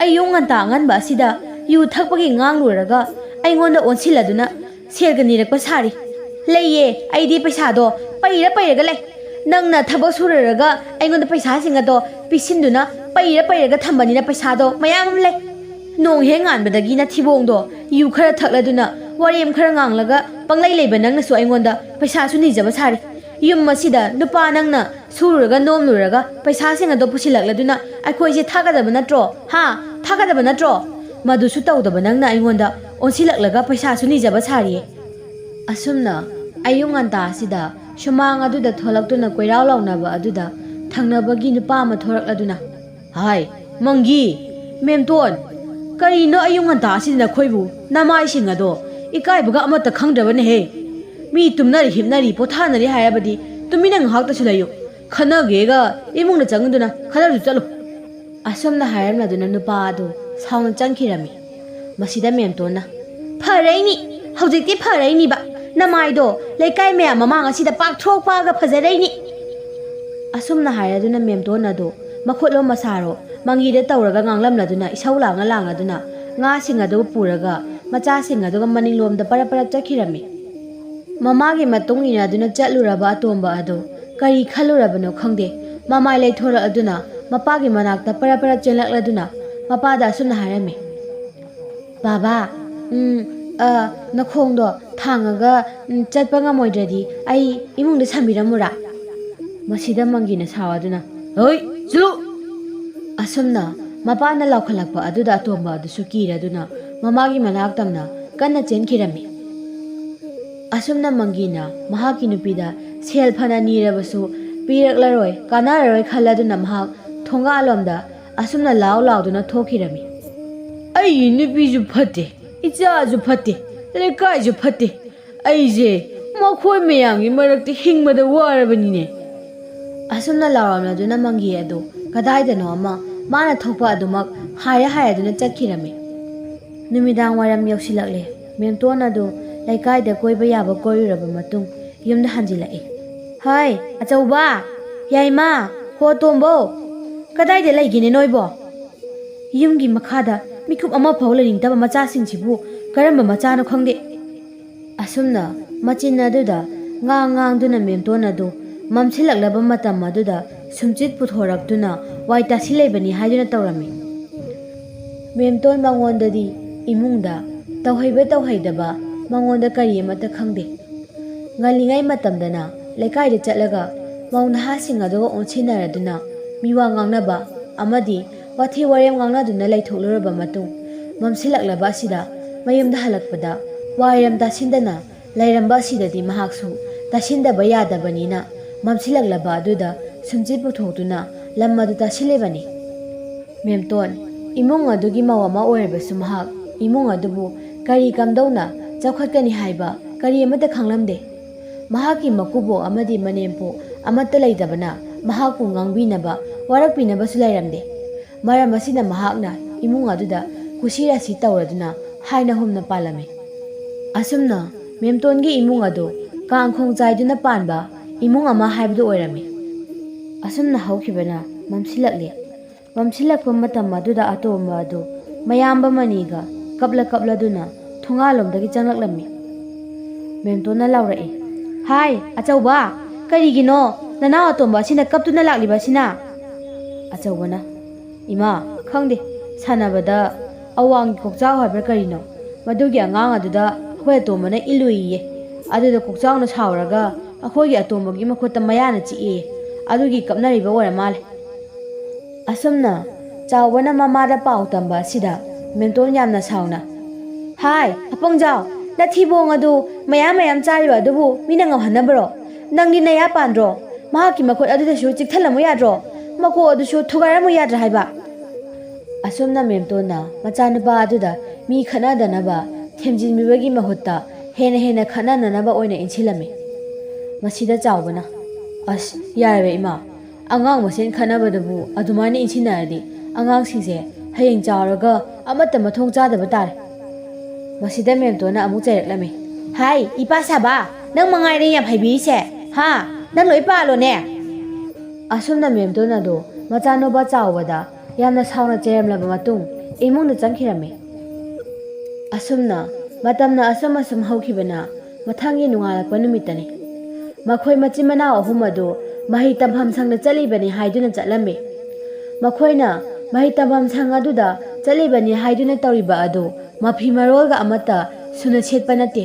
ꯑꯌꯨꯛ ꯉꯟꯇꯥ ꯑꯉꯟꯕ ꯑꯁꯤꯗ ꯌꯨ ꯊꯛꯄꯒꯤ ꯉꯥꯡꯂꯨꯔꯒ ꯑꯩꯉꯣꯟꯗ ꯑꯣꯟꯁꯤꯜꯂꯗꯨꯅ ꯁꯦꯜꯒ ꯅꯤꯔꯛꯄ ꯁꯥꯔꯤ꯫ ꯂꯩꯌꯦ, ꯑꯩꯗꯤ ꯄꯩꯁꯥꯗꯣ ꯄꯩꯔꯒ ꯂꯩ꯫ ꯅꯪꯅ ꯊꯕꯛ ꯁꯨꯔꯨꯔꯒ ꯑꯩꯉꯣꯟꯗ ꯄꯩꯁꯥꯁꯤꯡ ꯑꯗꯣ ꯄꯤꯁꯤꯟꯗꯨꯅ ꯄꯩꯔꯒ ꯊꯝꯕꯅꯤꯅ ꯄꯩꯁꯥꯗꯣ ꯃꯌꯥꯝ ꯑꯃ ꯂꯩ꯫ ꯅꯣꯡ ꯍꯦꯛ ꯉꯥꯟꯕꯗꯒꯤ ꯅꯊꯤꯕꯣꯡꯗꯣ ꯌꯨ ꯈꯔ ꯊꯛꯂꯗꯨꯅ ꯋꯥꯔꯦꯝ ꯈꯔ ꯉꯥꯡꯂꯒ ꯄꯪꯂꯩ ꯂꯩꯕ ꯅꯪꯅꯁꯨ ꯑꯩꯉꯣꯟꯗ ꯄꯩꯁꯥꯁꯨ ꯅꯤꯖꯕ ꯁꯥꯔꯤ꯫ ꯌꯨꯝ ꯑꯁꯤꯗ ꯅꯨꯄꯥ ꯅꯪꯅ ꯁꯨꯔꯨꯔꯒ ꯅꯣꯝꯂꯨꯔꯒ ꯄꯩꯁꯥꯁꯤꯡ ꯑꯗꯣ ꯄꯨꯁꯤꯜꯂꯛꯂꯗꯨꯅ ꯑꯩꯈꯣꯏꯁꯦ ꯊꯥꯒꯗꯕ ꯅꯠꯇ꯭ꯔꯣ? ꯊꯥꯒꯗꯕ ꯅꯠꯇ꯭ꯔꯣ? ꯃꯗꯨꯁꯨ ꯇꯧꯗꯕ ꯅꯪꯅ ꯑꯩꯉꯣꯟꯗ ꯑꯣꯟꯁꯤꯜꯂꯛꯂꯒ ꯄꯩꯁꯥꯁꯨ ꯅꯤꯖꯕ ꯁꯥꯔꯤꯌꯦ ꯑꯁꯨꯝꯅ ꯑꯌꯨꯛ ꯉꯟꯇꯥ ꯑꯁꯤꯗ ꯁꯨꯃꯥꯡ ꯑꯗꯨꯗ ꯊꯣꯛꯂꯛꯇꯨꯅ ꯀꯣꯏꯔꯥꯎ ꯂꯥꯎꯅꯕ ꯑꯗꯨꯗ ꯊꯪꯅꯕꯒꯤ ꯅꯨꯄꯥ ꯑꯃ ꯊꯣꯔꯛꯂꯗꯨꯅ ꯍꯥꯏ ꯃꯪꯒꯤ ꯃꯦꯝꯇꯣꯟ ꯀꯔꯤꯅꯣ ꯑꯌꯨꯛ ꯉꯟꯇꯥ ꯑꯁꯤꯗ ꯅꯈꯣꯏꯕꯨ ꯅꯃꯥꯏꯁꯤꯡ ꯑꯗꯣ ꯏꯀꯥꯏꯕꯒ ꯑꯃꯠꯇ ꯈꯪꯗ꯭ꯔꯕꯅꯦꯍꯦ ꯃꯤ ꯇꯨꯝꯅꯔꯤ ꯍꯤꯞꯅꯔꯤ ꯄꯣꯊꯥꯅꯔꯤ ꯍꯥꯏꯔꯕꯗꯤ ꯇꯨꯃꯤꯟꯅ ꯉꯥꯏꯍꯥꯛꯇꯁꯨ ꯂꯩꯌꯨ ꯈꯟꯅꯒꯦꯒ ꯏꯃꯨꯡꯗ ꯆꯪꯗꯨꯅ ꯈꯟꯅꯔꯁꯨ ꯆꯠꯂꯨ ꯑꯁꯨꯝꯅ ꯍꯥꯏꯔꯝꯂꯗꯨꯅ ꯅꯨꯄꯥ ꯑꯗꯨ ꯁꯥꯎꯅ ꯆꯪꯈꯤꯔꯝꯃꯤ ꯃꯁꯤꯗ ꯃꯦꯝꯇꯣꯟꯅ ꯐꯔꯛꯏꯅꯤ ꯍꯧꯖꯤꯛꯇꯤ ꯐꯔꯛꯏꯅꯤꯕ ꯅꯃꯥꯏꯗꯣ ꯂꯩꯀꯥꯏ ꯃꯌꯥꯝ ꯃꯃꯥꯡ ꯑꯁꯤꯗ ꯄꯥꯛꯊꯣꯛ ꯄꯥꯛꯑꯒ ꯐꯖꯔꯛꯏꯅꯤ ꯑꯁꯨꯝꯅ ꯍꯥꯏꯔꯗꯨꯅ ꯃꯦꯝꯇꯣꯟ ꯑꯗꯨ ꯃꯈꯨꯠꯂꯣ ꯃꯁꯥꯔꯣ ꯃꯪꯒꯤꯗ ꯇꯧꯔꯒ ꯉꯥꯡꯂꯝꯂꯗꯨꯅ ꯏꯁꯧ ꯂꯥꯡꯉꯗꯨꯅ ꯉꯥꯁꯤꯡ ꯑꯗꯨ ꯄꯨꯔꯒ ꯃꯆꯥꯁꯤꯡ ꯑꯗꯨꯒ ꯃꯅꯤꯡꯂꯣꯝꯗ ꯄꯔꯞ ꯆꯠꯈꯤꯔꯝꯃꯤ ꯃꯃꯥꯒꯤ ꯃꯇꯨꯡ ꯏꯟꯅꯗꯨꯅ ꯆꯠꯂꯨꯔꯕ ꯑꯇꯣꯝꯕ ꯑꯗꯨ ꯀꯔꯤ ꯈꯜꯂꯨꯔꯕꯅꯣ ꯈꯪꯗꯦ ꯃꯃꯥꯏ ꯂꯩꯊꯣꯔꯛꯑꯗꯨꯅ ꯃꯄꯥꯒꯤ ꯃꯅꯥꯛꯇ ꯄꯔꯞ ꯆꯦꯜꯂꯛꯂꯗꯨꯅ ꯃꯄꯥꯗ ꯑꯁꯨꯝꯅ ꯍꯥꯏꯔꯝꯃꯤ ꯕꯥꯕꯥ ꯅꯈꯣꯡꯗꯣ ꯊꯥꯡꯉꯒ ꯆꯠꯄ ꯉꯝꯃꯣꯏꯗ꯭ꯔꯗꯤ ꯑꯩ ꯏꯃꯨꯡꯗ ꯁꯝꯕꯤꯔꯝꯃꯨꯔꯥ ꯃꯁꯤꯗ ꯃꯪꯒꯤꯅ ꯁꯥꯎꯗꯨꯅ ꯍꯣꯏ ꯆꯠꯂꯨ ꯑꯁꯨꯝꯅ ꯃꯄꯥꯅ ꯂꯥꯎꯈꯠꯂꯛꯄ ꯑꯗꯨꯗ ꯑꯇꯣꯝꯕ ꯑꯗꯨꯁꯨ ꯀꯤꯔꯗꯨꯅ ꯃꯃꯥꯒꯤ ꯃꯅꯥꯛ ꯇꯝꯅ ꯀꯟꯅ ꯆꯦꯟꯈꯤꯔꯝꯃꯤ ꯑꯁꯨꯝꯅ ꯃꯪꯒꯤꯅ ꯃꯍꯥꯛꯀꯤ ꯅꯨꯄꯤꯗ ꯁꯦꯜ ꯐꯅ ꯅꯤꯔꯕꯁꯨ ꯄꯤꯔꯛꯂꯔꯣꯏ ꯀꯥꯟꯅꯔꯔꯣꯏ ꯈꯜꯂꯗꯨꯅ ꯃꯍꯥꯛ ꯊꯣꯡꯒꯥꯜꯂꯣꯝꯗ ꯑꯁꯨꯝꯅ ꯂꯥꯎꯗꯨꯅ ꯊꯣꯛꯈꯤꯔꯝꯃꯤ ꯑꯩꯒꯤ ꯅꯨꯄꯤꯁꯨ ꯐꯠꯇꯦ ꯏꯆꯥꯁꯨ ꯐꯠꯇꯦ ꯂꯩꯀꯥꯏꯁꯨ ꯐꯠꯇꯦ ꯑꯩꯁꯦ ꯃꯈꯣꯏ ꯃꯌꯥꯝꯒꯤ ꯃꯔꯛꯇ ꯍꯤꯡꯕꯗ ꯋꯥꯔꯕꯅꯤꯅꯦ ꯑꯁꯨꯝꯅ ꯂꯥꯎꯔꯝꯂꯗꯨꯅ ꯃꯪꯒꯤ ꯑꯗꯨ ꯀꯗꯥꯏꯗꯅꯣ ꯑꯃ ꯃꯥꯅ ꯊꯣꯛꯄ ꯑꯗꯨꯃꯛ ꯍꯥꯏꯔꯗꯨꯅ ꯆꯠꯈꯤꯔꯝꯃꯤ ꯅꯨꯃꯤꯗꯥꯡ ꯋꯥꯏꯔꯝ ꯌꯧꯁꯤꯜꯂꯛꯂꯦ ꯃꯦꯝꯇꯣꯟ ꯑꯗꯨ ꯂꯩꯀꯥꯏꯗ ꯀꯣꯏꯕ ꯌꯥꯕ ꯀꯣꯏꯔꯨꯔꯕ ꯃꯇꯨꯡ ꯌꯨꯝꯗ ꯍꯟꯖꯤꯜꯂꯛꯏ ꯍꯥꯏ ꯑꯆꯧꯕ ꯌꯥꯏꯃ ꯍꯣ ꯇꯣꯝꯕꯣ ꯀꯗꯥꯏꯗ ꯂꯩꯒꯦꯅꯦ ꯅꯣꯏꯕꯣ ꯌꯨꯝꯒꯤ ꯃꯈꯥꯗ ꯃꯤꯀꯨꯞ ꯑꯃꯐꯥꯎ ꯂꯩꯅꯤꯡꯗꯕ ꯃꯆꯥꯁꯤꯡꯁꯤꯕꯨ ꯀꯔꯝꯕ ꯃꯆꯥꯅꯣ ꯈꯪꯗꯦ ꯑꯁꯨꯝꯅ ꯃꯆꯤꯟ ꯑꯗꯨꯗ ꯉꯥꯡꯗꯨꯅ ꯃꯦꯝꯇꯣꯟ ꯑꯗꯨ ꯃꯝꯁꯤꯜꯂꯛꯂꯕ ꯃꯇꯝ ꯑꯗꯨꯗ ꯁꯨꯝꯆꯤꯠ ꯄꯨꯊꯣꯔꯛꯇꯨꯅ ꯋꯥꯏ ꯇꯥꯁꯤꯜꯂꯩꯕꯅꯤ ꯍꯥꯏꯗꯨꯅ ꯇꯧꯔꯝꯃꯤ ꯃꯦꯝꯇꯣꯟ ꯃꯉꯣꯟꯗꯗꯤ ꯏꯃꯨꯡꯗ ꯇꯧꯍꯩꯕ ꯇꯧꯍꯩꯗꯕ ꯃꯉꯣꯟꯗ ꯀꯔꯤ ꯑꯃꯠꯇ ꯈꯪꯗꯦ ꯉꯜꯂꯤꯉꯩ ꯃꯇꯝꯗꯅ ꯂꯩꯀꯥꯏꯗ ꯆꯠꯂꯒ ꯃꯧ ꯅꯍꯥꯁꯤꯡ ꯑꯗꯨꯒ ꯑꯣꯟꯁꯤꯟꯅꯔꯗꯨꯅ ꯃꯤꯋꯥ ꯉꯥꯡꯅꯕ ꯑꯃꯗꯤ ꯋꯥꯊꯤ ꯋꯥꯔꯦꯝ ꯉꯥꯡꯅꯗꯨꯅ ꯂꯩꯊꯣꯛꯂꯨꯔꯕ ꯃꯇꯨꯡ ꯃꯝꯁꯤꯜꯂꯛꯂꯕ ꯑꯁꯤꯗ ꯃꯌꯨꯝꯗ ꯍꯜꯂꯛꯄꯗ ꯋꯥꯏꯔꯝ ꯇꯥꯁꯤꯟꯗꯅ ꯂꯩꯔꯝꯕ ꯑꯁꯤꯗꯗꯤ ꯃꯍꯥꯛꯁꯨ ꯇꯥꯁꯤꯟꯗꯕ ꯌꯥꯗꯕꯅꯤꯅ ꯃꯝꯁꯤꯜꯂꯛꯂꯕ ꯑꯗꯨꯗ ꯁꯨꯝꯆꯤꯠ ꯄꯨꯊꯣꯛꯇꯨꯅ ꯂꯝ ꯑꯗꯨ ꯇꯥꯁꯤꯜꯂꯤꯕꯅꯤ ꯃꯦꯝꯇꯣꯟ ꯏꯃꯨꯡ ꯑꯗꯨꯒꯤ ꯃꯧ ꯑꯃ ꯑꯣꯏꯔꯕꯁꯨ ꯃꯍꯥꯛ ꯏꯃꯨꯡ ꯑꯗꯨꯕꯨ ꯀꯔꯤ ꯀꯝꯗꯧꯅ ꯆꯥꯎꯈꯠꯀꯅꯤ ꯍꯥꯏꯕ ꯀꯔꯤ ꯑꯃꯠꯇ ꯈꯪꯂꯝꯗꯦ ꯃꯍꯥꯛꯀꯤ ꯃꯀꯨꯕꯣꯛ ꯑꯃꯗꯤ ꯃꯅꯦꯝꯄꯣꯛ ꯑꯃꯠꯇ ꯂꯩꯇꯕꯅ ꯃꯍꯥꯛꯄꯨ ꯉꯥꯡꯕꯤꯅꯕ ꯋꯥꯔꯛꯄꯤꯅꯕꯁꯨ ꯂꯩꯔꯝꯗꯦ ꯃꯔꯝ ꯑꯁꯤꯅ ꯃꯍꯥꯛꯅ ꯏꯃꯨꯡ ꯑꯗꯨꯗ ꯀꯨꯁꯤꯔꯥꯁꯤ ꯇꯧꯔꯗꯨꯅ ꯍꯥꯏꯅ ꯍꯨꯝꯅ ꯄꯥꯜꯂꯝꯃꯤ ꯑꯁꯨꯝꯅ ꯃꯦꯝꯇꯣꯟꯒꯤ ꯏꯃꯨꯡ ꯑꯗꯨ ꯀꯥꯡꯈꯣꯡ ꯆꯥꯏꯗꯨꯅ ꯄꯥꯟꯕ ꯏꯃꯨꯡ ꯑꯃ ꯍꯥꯏꯕꯗꯨ ꯑꯣꯏꯔꯝꯃꯤ ꯑꯁꯨꯝꯅ ꯍꯧꯈꯤꯕꯅ ꯃꯝꯁꯤꯜꯂꯛꯄ ꯃꯇꯝ ꯑꯗꯨꯗ ꯑꯇꯣꯝꯕ ꯑꯗꯨ ꯃꯌꯥꯝꯕ ꯃꯅꯤꯒ ꯀꯞꯂꯗꯨꯅ ꯊꯣꯡꯒꯥꯜꯂꯣꯝꯗꯒꯤ ꯆꯪꯂꯛꯂꯝꯃꯤ ꯃꯦꯝꯇꯣꯟꯅ ꯂꯥꯎꯔꯛꯏ ꯍꯥꯏ ꯑꯆꯧꯕ ꯀꯔꯤꯒꯤꯅꯣ ꯅꯅꯥꯎ ꯑꯇꯣꯝꯕ ꯑꯁꯤꯅ ꯀꯞꯇꯨꯅ ꯂꯥꯛꯂꯤꯕ ꯑꯁꯤꯅ ꯑꯆꯧꯕꯅ ꯏꯃꯥ ꯈꯪꯗꯦ ꯁꯥꯟꯅꯕꯗ ꯑꯋꯥꯡꯒꯤ ꯀꯣꯛꯆꯥꯎ ꯍꯥꯏꯕ꯭ꯔꯥ ꯀꯔꯤꯅꯣ ꯃꯗꯨꯒꯤ ꯑꯉꯥꯡ ꯑꯗꯨꯗ ꯑꯩꯈꯣꯏ ꯑꯇꯣꯝꯕꯅ ꯏꯜꯂꯨꯏꯌꯦ ꯑꯗꯨꯗ ꯀꯣꯛꯆꯥꯎꯅ ꯁꯥꯎꯔꯒ ꯑꯩꯈꯣꯏꯒꯤ ꯑꯇꯣꯝꯕꯒꯤ ꯃꯈꯨꯠꯇ ꯃꯌꯥꯅ ꯆꯤꯛꯑꯦ ꯑꯗꯨꯒꯤ ꯀꯞꯅꯔꯤꯕ ꯑꯣꯏꯔ ꯃꯥꯜꯂꯦ ꯑꯁꯨꯝꯅ ꯆꯥꯎꯕꯅ ꯃꯃꯥꯗ ꯄꯥꯎ ꯇꯝꯕ ꯑꯁꯤꯗ ꯃꯦꯝꯇꯣꯟ ꯌꯥꯝꯅ ꯁꯥꯎꯅ ꯍꯥꯏ ꯑꯄꯪꯖꯥꯎ ꯅꯊꯤꯕꯣꯡ ꯑꯗꯨ ꯃꯌꯥꯝ ꯆꯥꯔꯤꯕ ꯑꯗꯨꯕꯨ ꯃꯤꯅ ꯉꯝꯍꯟꯅꯕ꯭ꯔꯣ ꯅꯪꯗꯤ ꯅꯌꯥ ꯄꯥꯟꯗ꯭ꯔꯣ ꯃꯍꯥꯛꯀꯤ ꯃꯈꯨꯠ ꯑꯗꯨꯗꯁꯨ ꯆꯤꯛꯊꯜꯂꯝꯃꯨ ꯌꯥꯗ꯭ꯔꯣ ꯃꯀꯣꯛ ꯑꯗꯨꯁꯨ ꯊꯨꯒꯥꯏꯔꯝꯃꯨ ꯌꯥꯗ꯭ꯔꯥ ꯍꯥꯏꯕ ꯑꯁꯨꯝꯅ ꯃꯦꯝꯇꯣꯟꯅ ꯃꯆꯥꯅꯨꯄꯥ ꯑꯗꯨꯗ ꯃꯤ ꯈꯠꯅꯗꯅꯕ ꯊꯦꯝꯖꯤꯟꯕꯤꯕꯒꯤ ꯃꯍꯨꯠꯇ ꯍꯦꯟꯅ ꯈꯠꯅꯅꯅꯕ ꯑꯣꯏꯅ ꯏꯟꯁꯤꯜꯂꯝꯃꯤ ꯃꯁꯤꯗ ꯆꯥꯎꯕꯅ ꯑꯁ ꯌꯥꯏꯕ ꯏꯃꯥ ꯑꯉꯥꯡ ꯃꯁꯦꯟ ꯈꯠꯅꯕꯗꯨꯕꯨ ꯑꯗꯨꯃꯥꯏꯅ ꯏꯟꯁꯤꯟꯅꯔꯗꯤ ꯑꯉꯥꯡꯁꯤꯡꯁꯦ ꯍꯌꯦꯡ ꯆꯥꯎꯔꯒ ꯑꯃꯠꯇ ꯃꯊꯣꯡ ꯆꯥꯗꯕ ꯇꯥꯔꯦ ꯃꯁꯤꯗ ꯃꯦꯝꯇꯣꯟꯅ ꯑꯃꯨꯛ ꯆꯩꯔꯛꯂꯝꯃꯤ ꯍꯥꯏ ꯏꯄꯥ ꯁꯥꯕ ꯅꯪ ꯃꯉꯥꯏꯔꯦ ꯌꯥꯝ ꯍꯩꯕꯤꯔꯤꯁꯦ ꯍꯥ ꯅꯪ ꯂꯣꯏ ꯄꯥꯜꯂꯣꯅꯦ ꯑꯁꯨꯝꯅ ꯃꯦꯝꯇꯣꯟ ꯑꯗꯨ ꯃꯆꯥꯅꯨꯄꯥ ꯆꯥꯎꯕꯗ ꯌꯥꯝꯅ ꯁꯥꯎꯅ ꯆꯩꯔꯝꯂꯕ ꯃꯇꯨꯡ ꯏꯃꯨꯡꯗ ꯆꯪꯈꯤꯔꯝꯃꯤ ꯑꯁꯨꯝꯅ ꯃꯇꯝꯅ ꯑꯁꯨꯝ ꯍꯧꯈꯤꯕꯅ ꯃꯊꯪꯒꯤ ꯅꯣꯡꯉꯥꯜꯂꯛꯄ ꯅꯨꯃꯤꯠꯇꯅꯤ ꯃꯈꯣꯏ ꯃꯆꯤꯟ ꯃꯅꯥꯎ ꯑꯍꯨꯝ ꯑꯗꯨ ꯃꯍꯩ ꯇꯝꯐꯝ ꯁꯪꯗ ꯆꯠꯂꯤꯕꯅꯤ ꯍꯥꯏꯗꯨꯅ ꯆꯠꯂꯝꯃꯤ ꯃꯈꯣꯏꯅ ꯃꯍꯩ ꯇꯝꯐꯝ ꯁꯪ ꯑꯗꯨꯗ ꯆꯠꯂꯤꯕꯅꯤ ꯍꯥꯏꯗꯨꯅ ꯇꯧꯔꯤꯕ ꯑꯗꯨ ꯃꯐꯤ ꯃꯔꯣꯜꯒ ꯑꯃꯠꯇ ꯁꯨꯅ ꯁꯦꯠꯄ ꯅꯠꯇꯦ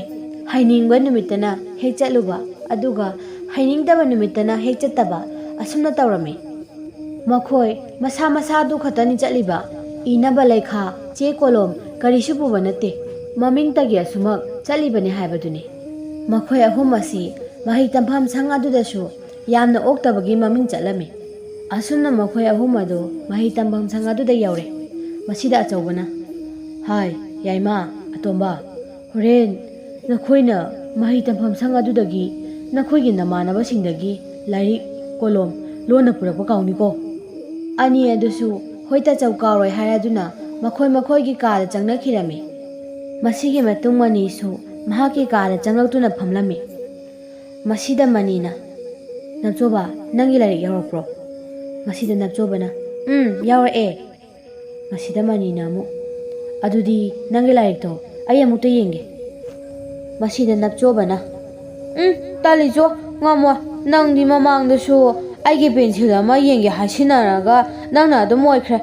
ꯍꯩꯅꯤꯡꯕ ꯅꯨꯃꯤꯠꯇꯅ ꯍꯦꯛ ꯆꯠꯂꯨꯕ ꯑꯗꯨꯒ ꯍꯩꯅꯤꯡꯗꯕ ꯅꯨꯃꯤꯠꯇꯅ ꯍꯦꯛ ꯆꯠꯇꯕ ꯑꯁꯨꯝꯅ ꯇꯧꯔꯝꯃꯤ ꯃꯈꯣꯏ ꯃꯁꯥ ꯃꯁꯥꯗꯨ ꯈꯛꯇꯅꯤ ꯆꯠꯂꯤꯕ ꯏꯅꯕ ꯂꯩꯈꯥ ꯆꯦ ꯀꯣꯂꯣꯝ ꯀꯔꯤꯁꯨ ꯄꯨꯕ ꯅꯠꯇꯦ ꯃꯃꯤꯡꯇꯒꯤ ꯑꯁꯨꯃꯛ ꯆꯠꯂꯤꯕꯅꯤ ꯍꯥꯏꯕꯗꯨꯅꯤ꯫ ꯃꯈꯣꯏ ꯑꯍꯨꯝ ꯑꯁꯤ ꯃꯍꯩ ꯇꯝꯐꯝ ꯁꯪ ꯑꯗꯨꯗꯁꯨ ꯌꯥꯝꯅ ꯑꯣꯛꯇꯕꯒꯤ ꯃꯃꯤꯡ ꯆꯠꯂꯝꯃꯤ꯫ ꯑꯁꯨꯝꯅ ꯃꯈꯣꯏ ꯑꯍꯨꯝ ꯑꯗꯨ ꯃꯍꯩ ꯇꯝꯐꯝ ꯁꯪ ꯑꯗꯨꯗ ꯌꯧꯔꯦ꯫ ꯃꯁꯤꯗ ꯑꯆꯧꯕꯅ, "ꯍꯥꯏ ꯌꯥꯏꯃ, ꯑꯇꯣꯝꯕ, ꯍꯣꯔꯦꯟ ꯅꯈꯣꯏꯅ ꯃꯍꯩ ꯇꯝꯐꯝ ꯁꯪ ꯑꯗꯨꯗꯒꯤ ꯅꯈꯣꯏꯒꯤ ꯅꯃꯥꯟꯅꯕꯁꯤꯡꯗꯒꯤ ꯂꯥꯏꯔꯤꯛ ꯀꯣꯂꯣꯝ ꯂꯣꯟꯅ ꯄꯨꯔꯛꯄ ꯀꯥꯎꯅꯤꯀꯣ?" ꯑꯅꯤ ꯑꯗꯨꯁꯨ ꯍꯣꯏ ꯇꯥꯆꯧ ꯀꯥꯎꯔꯣꯏ ꯍꯥꯏꯔꯗꯨꯅ ꯃꯈꯣꯏꯒꯤ ꯀꯥꯗ ꯆꯪꯅꯈꯤꯔꯝꯃꯤ꯫ ꯃꯁꯤꯒꯤ ꯃꯇꯨꯡ ꯃꯅꯤꯁꯨ ꯃꯍꯥꯛꯀꯤ ꯀꯥꯗ ꯆꯪꯂꯛꯇꯨꯅ ꯐꯝꯂꯝꯃꯤ꯫ ꯃꯁꯤꯗ ꯃꯅꯤꯅ, "ꯅꯞꯆꯣꯕ, ꯅꯪꯒꯤ ꯂꯥꯏꯔꯤꯛ ꯌꯥꯎꯔꯛꯄ꯭ꯔꯣ?" ꯃꯁꯤꯗ ꯅꯞꯆꯣꯕꯅ, ꯌꯥꯎꯔꯛꯑꯦ." ꯃꯁꯤꯗ ꯃꯅꯤꯅ ꯑꯃꯨꯛ, "ꯑꯗꯨꯗꯤ ꯅꯪꯒꯤ ꯂꯥꯏꯔꯤꯛꯇꯣ ꯑꯩ ꯑꯃꯨꯛꯇ ꯌꯦꯡꯒꯦ." ꯃꯁꯤꯗ ꯅꯞꯆꯣꯕꯅ, "ꯇꯜꯂꯤꯆꯣ, ꯉꯝꯃꯣꯏ. ꯅꯪꯗꯤ ꯃꯃꯥꯡꯗꯁꯨ ꯑꯩꯒꯤ ꯄꯦꯟꯁꯤꯜ ꯑꯃ ꯌꯦꯡꯒꯦ ꯍꯥꯏꯁꯤꯟꯅꯔꯒ ꯅꯪꯅ ꯑꯗꯨꯝ ꯑꯣꯏꯈ꯭ꯔꯦ.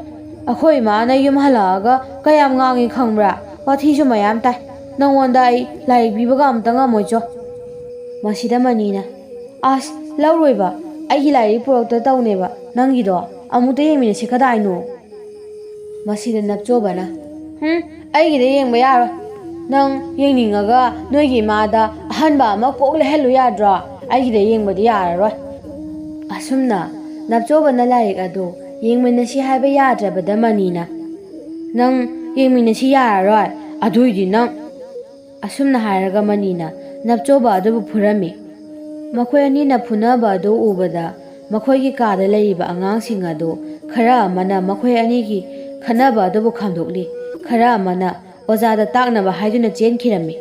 ꯑꯩꯈꯣꯏ ꯏꯃꯥꯅ ꯌꯨꯝ ꯍꯜꯂꯛꯑꯒ ꯀꯌꯥꯝ ꯉꯥꯡꯉꯤ ꯈꯪꯕ꯭ꯔꯥ? ꯋꯥꯊꯤꯁꯨ ꯃꯌꯥꯝ ꯇꯥꯏ. ꯅꯪꯉꯣꯟꯗ ꯑꯩ ꯂꯥꯏꯔꯤꯛ ꯄꯤꯕꯒ ꯑꯝꯇ ꯉꯝꯃꯣꯏꯆꯣ." ꯃꯁꯤꯗ ꯃꯅꯤꯅ, "ꯑꯁ ꯂꯧꯔꯣꯏꯕ, ꯑꯩꯒꯤ ꯂꯥꯏꯔꯤꯛ ꯄꯨꯔꯛꯇ ꯇꯧꯅꯦꯕ ꯅꯪꯒꯤꯗꯣ. ꯑꯃꯨꯛꯇ ꯌꯦꯡꯃꯤꯟꯅꯁꯤ ꯀꯗꯥꯏꯅꯣ?" ꯃꯁꯤꯗ ꯅꯞꯆꯣꯕꯅ, "ꯑꯩꯒꯤꯗ ꯌꯦꯡꯕ ꯌꯥꯔꯣꯏ. ꯅꯪ ꯌꯦꯡꯅꯤꯡꯉꯒ ꯅꯣꯏꯒꯤ ꯏꯃꯥꯗ ꯑꯍꯟꯕ ꯑꯃ ꯀꯣꯛ ꯂꯩꯍꯜꯂꯨ ꯌꯥꯗ꯭ꯔꯣ? ꯑꯩꯒꯤꯗ ꯌꯦꯡꯕꯗꯤ ꯌꯥꯔꯔꯣꯏ." ꯑꯁꯨꯝꯅ ꯅꯞꯆꯣꯕꯅ ꯂꯥꯏꯔꯤꯛ ꯑꯗꯨ ꯌꯦꯡꯃꯤꯟꯅꯁꯤ ꯍꯥꯏꯕ ꯌꯥꯗ꯭ꯔꯕꯗ ꯃꯅꯤꯅ, "ꯅꯪ ꯌꯦꯡꯃꯤꯟꯅꯁꯤ ꯌꯥꯔꯔꯣꯏ? ꯑꯗꯨꯏꯗꯤ ꯅꯪ..." ꯑꯁꯨꯝꯅ ꯍꯥꯏꯔꯒ ꯃꯅꯤꯅ ꯅꯞꯆꯣꯕ ꯑꯗꯨꯕꯨ ꯐꯨꯔꯝꯃꯤ꯫ ꯃꯈꯣꯏ ꯑꯅꯤꯅ ꯐꯨꯅꯕ ꯑꯗꯨ ꯎꯕꯗ ꯃꯈꯣꯏꯒꯤ ꯀꯥꯗ ꯂꯩꯔꯤꯕ ꯑꯉꯥꯡꯁꯤꯡ ꯑꯗꯨ ꯈꯔ ꯑꯃꯅ ꯃꯈꯣꯏ ꯑꯅꯤꯒꯤ ꯈꯟꯅꯕ ꯑꯗꯨꯕꯨ ꯈꯥꯝꯗꯣꯛꯂꯤ, ꯈꯔ ꯑꯃꯅ ꯑꯣꯖꯥꯗ ꯇꯥꯛꯅꯕ ꯍꯥꯏꯗꯨꯅ ꯆꯦꯟꯈꯤꯔꯝꯃꯤ꯫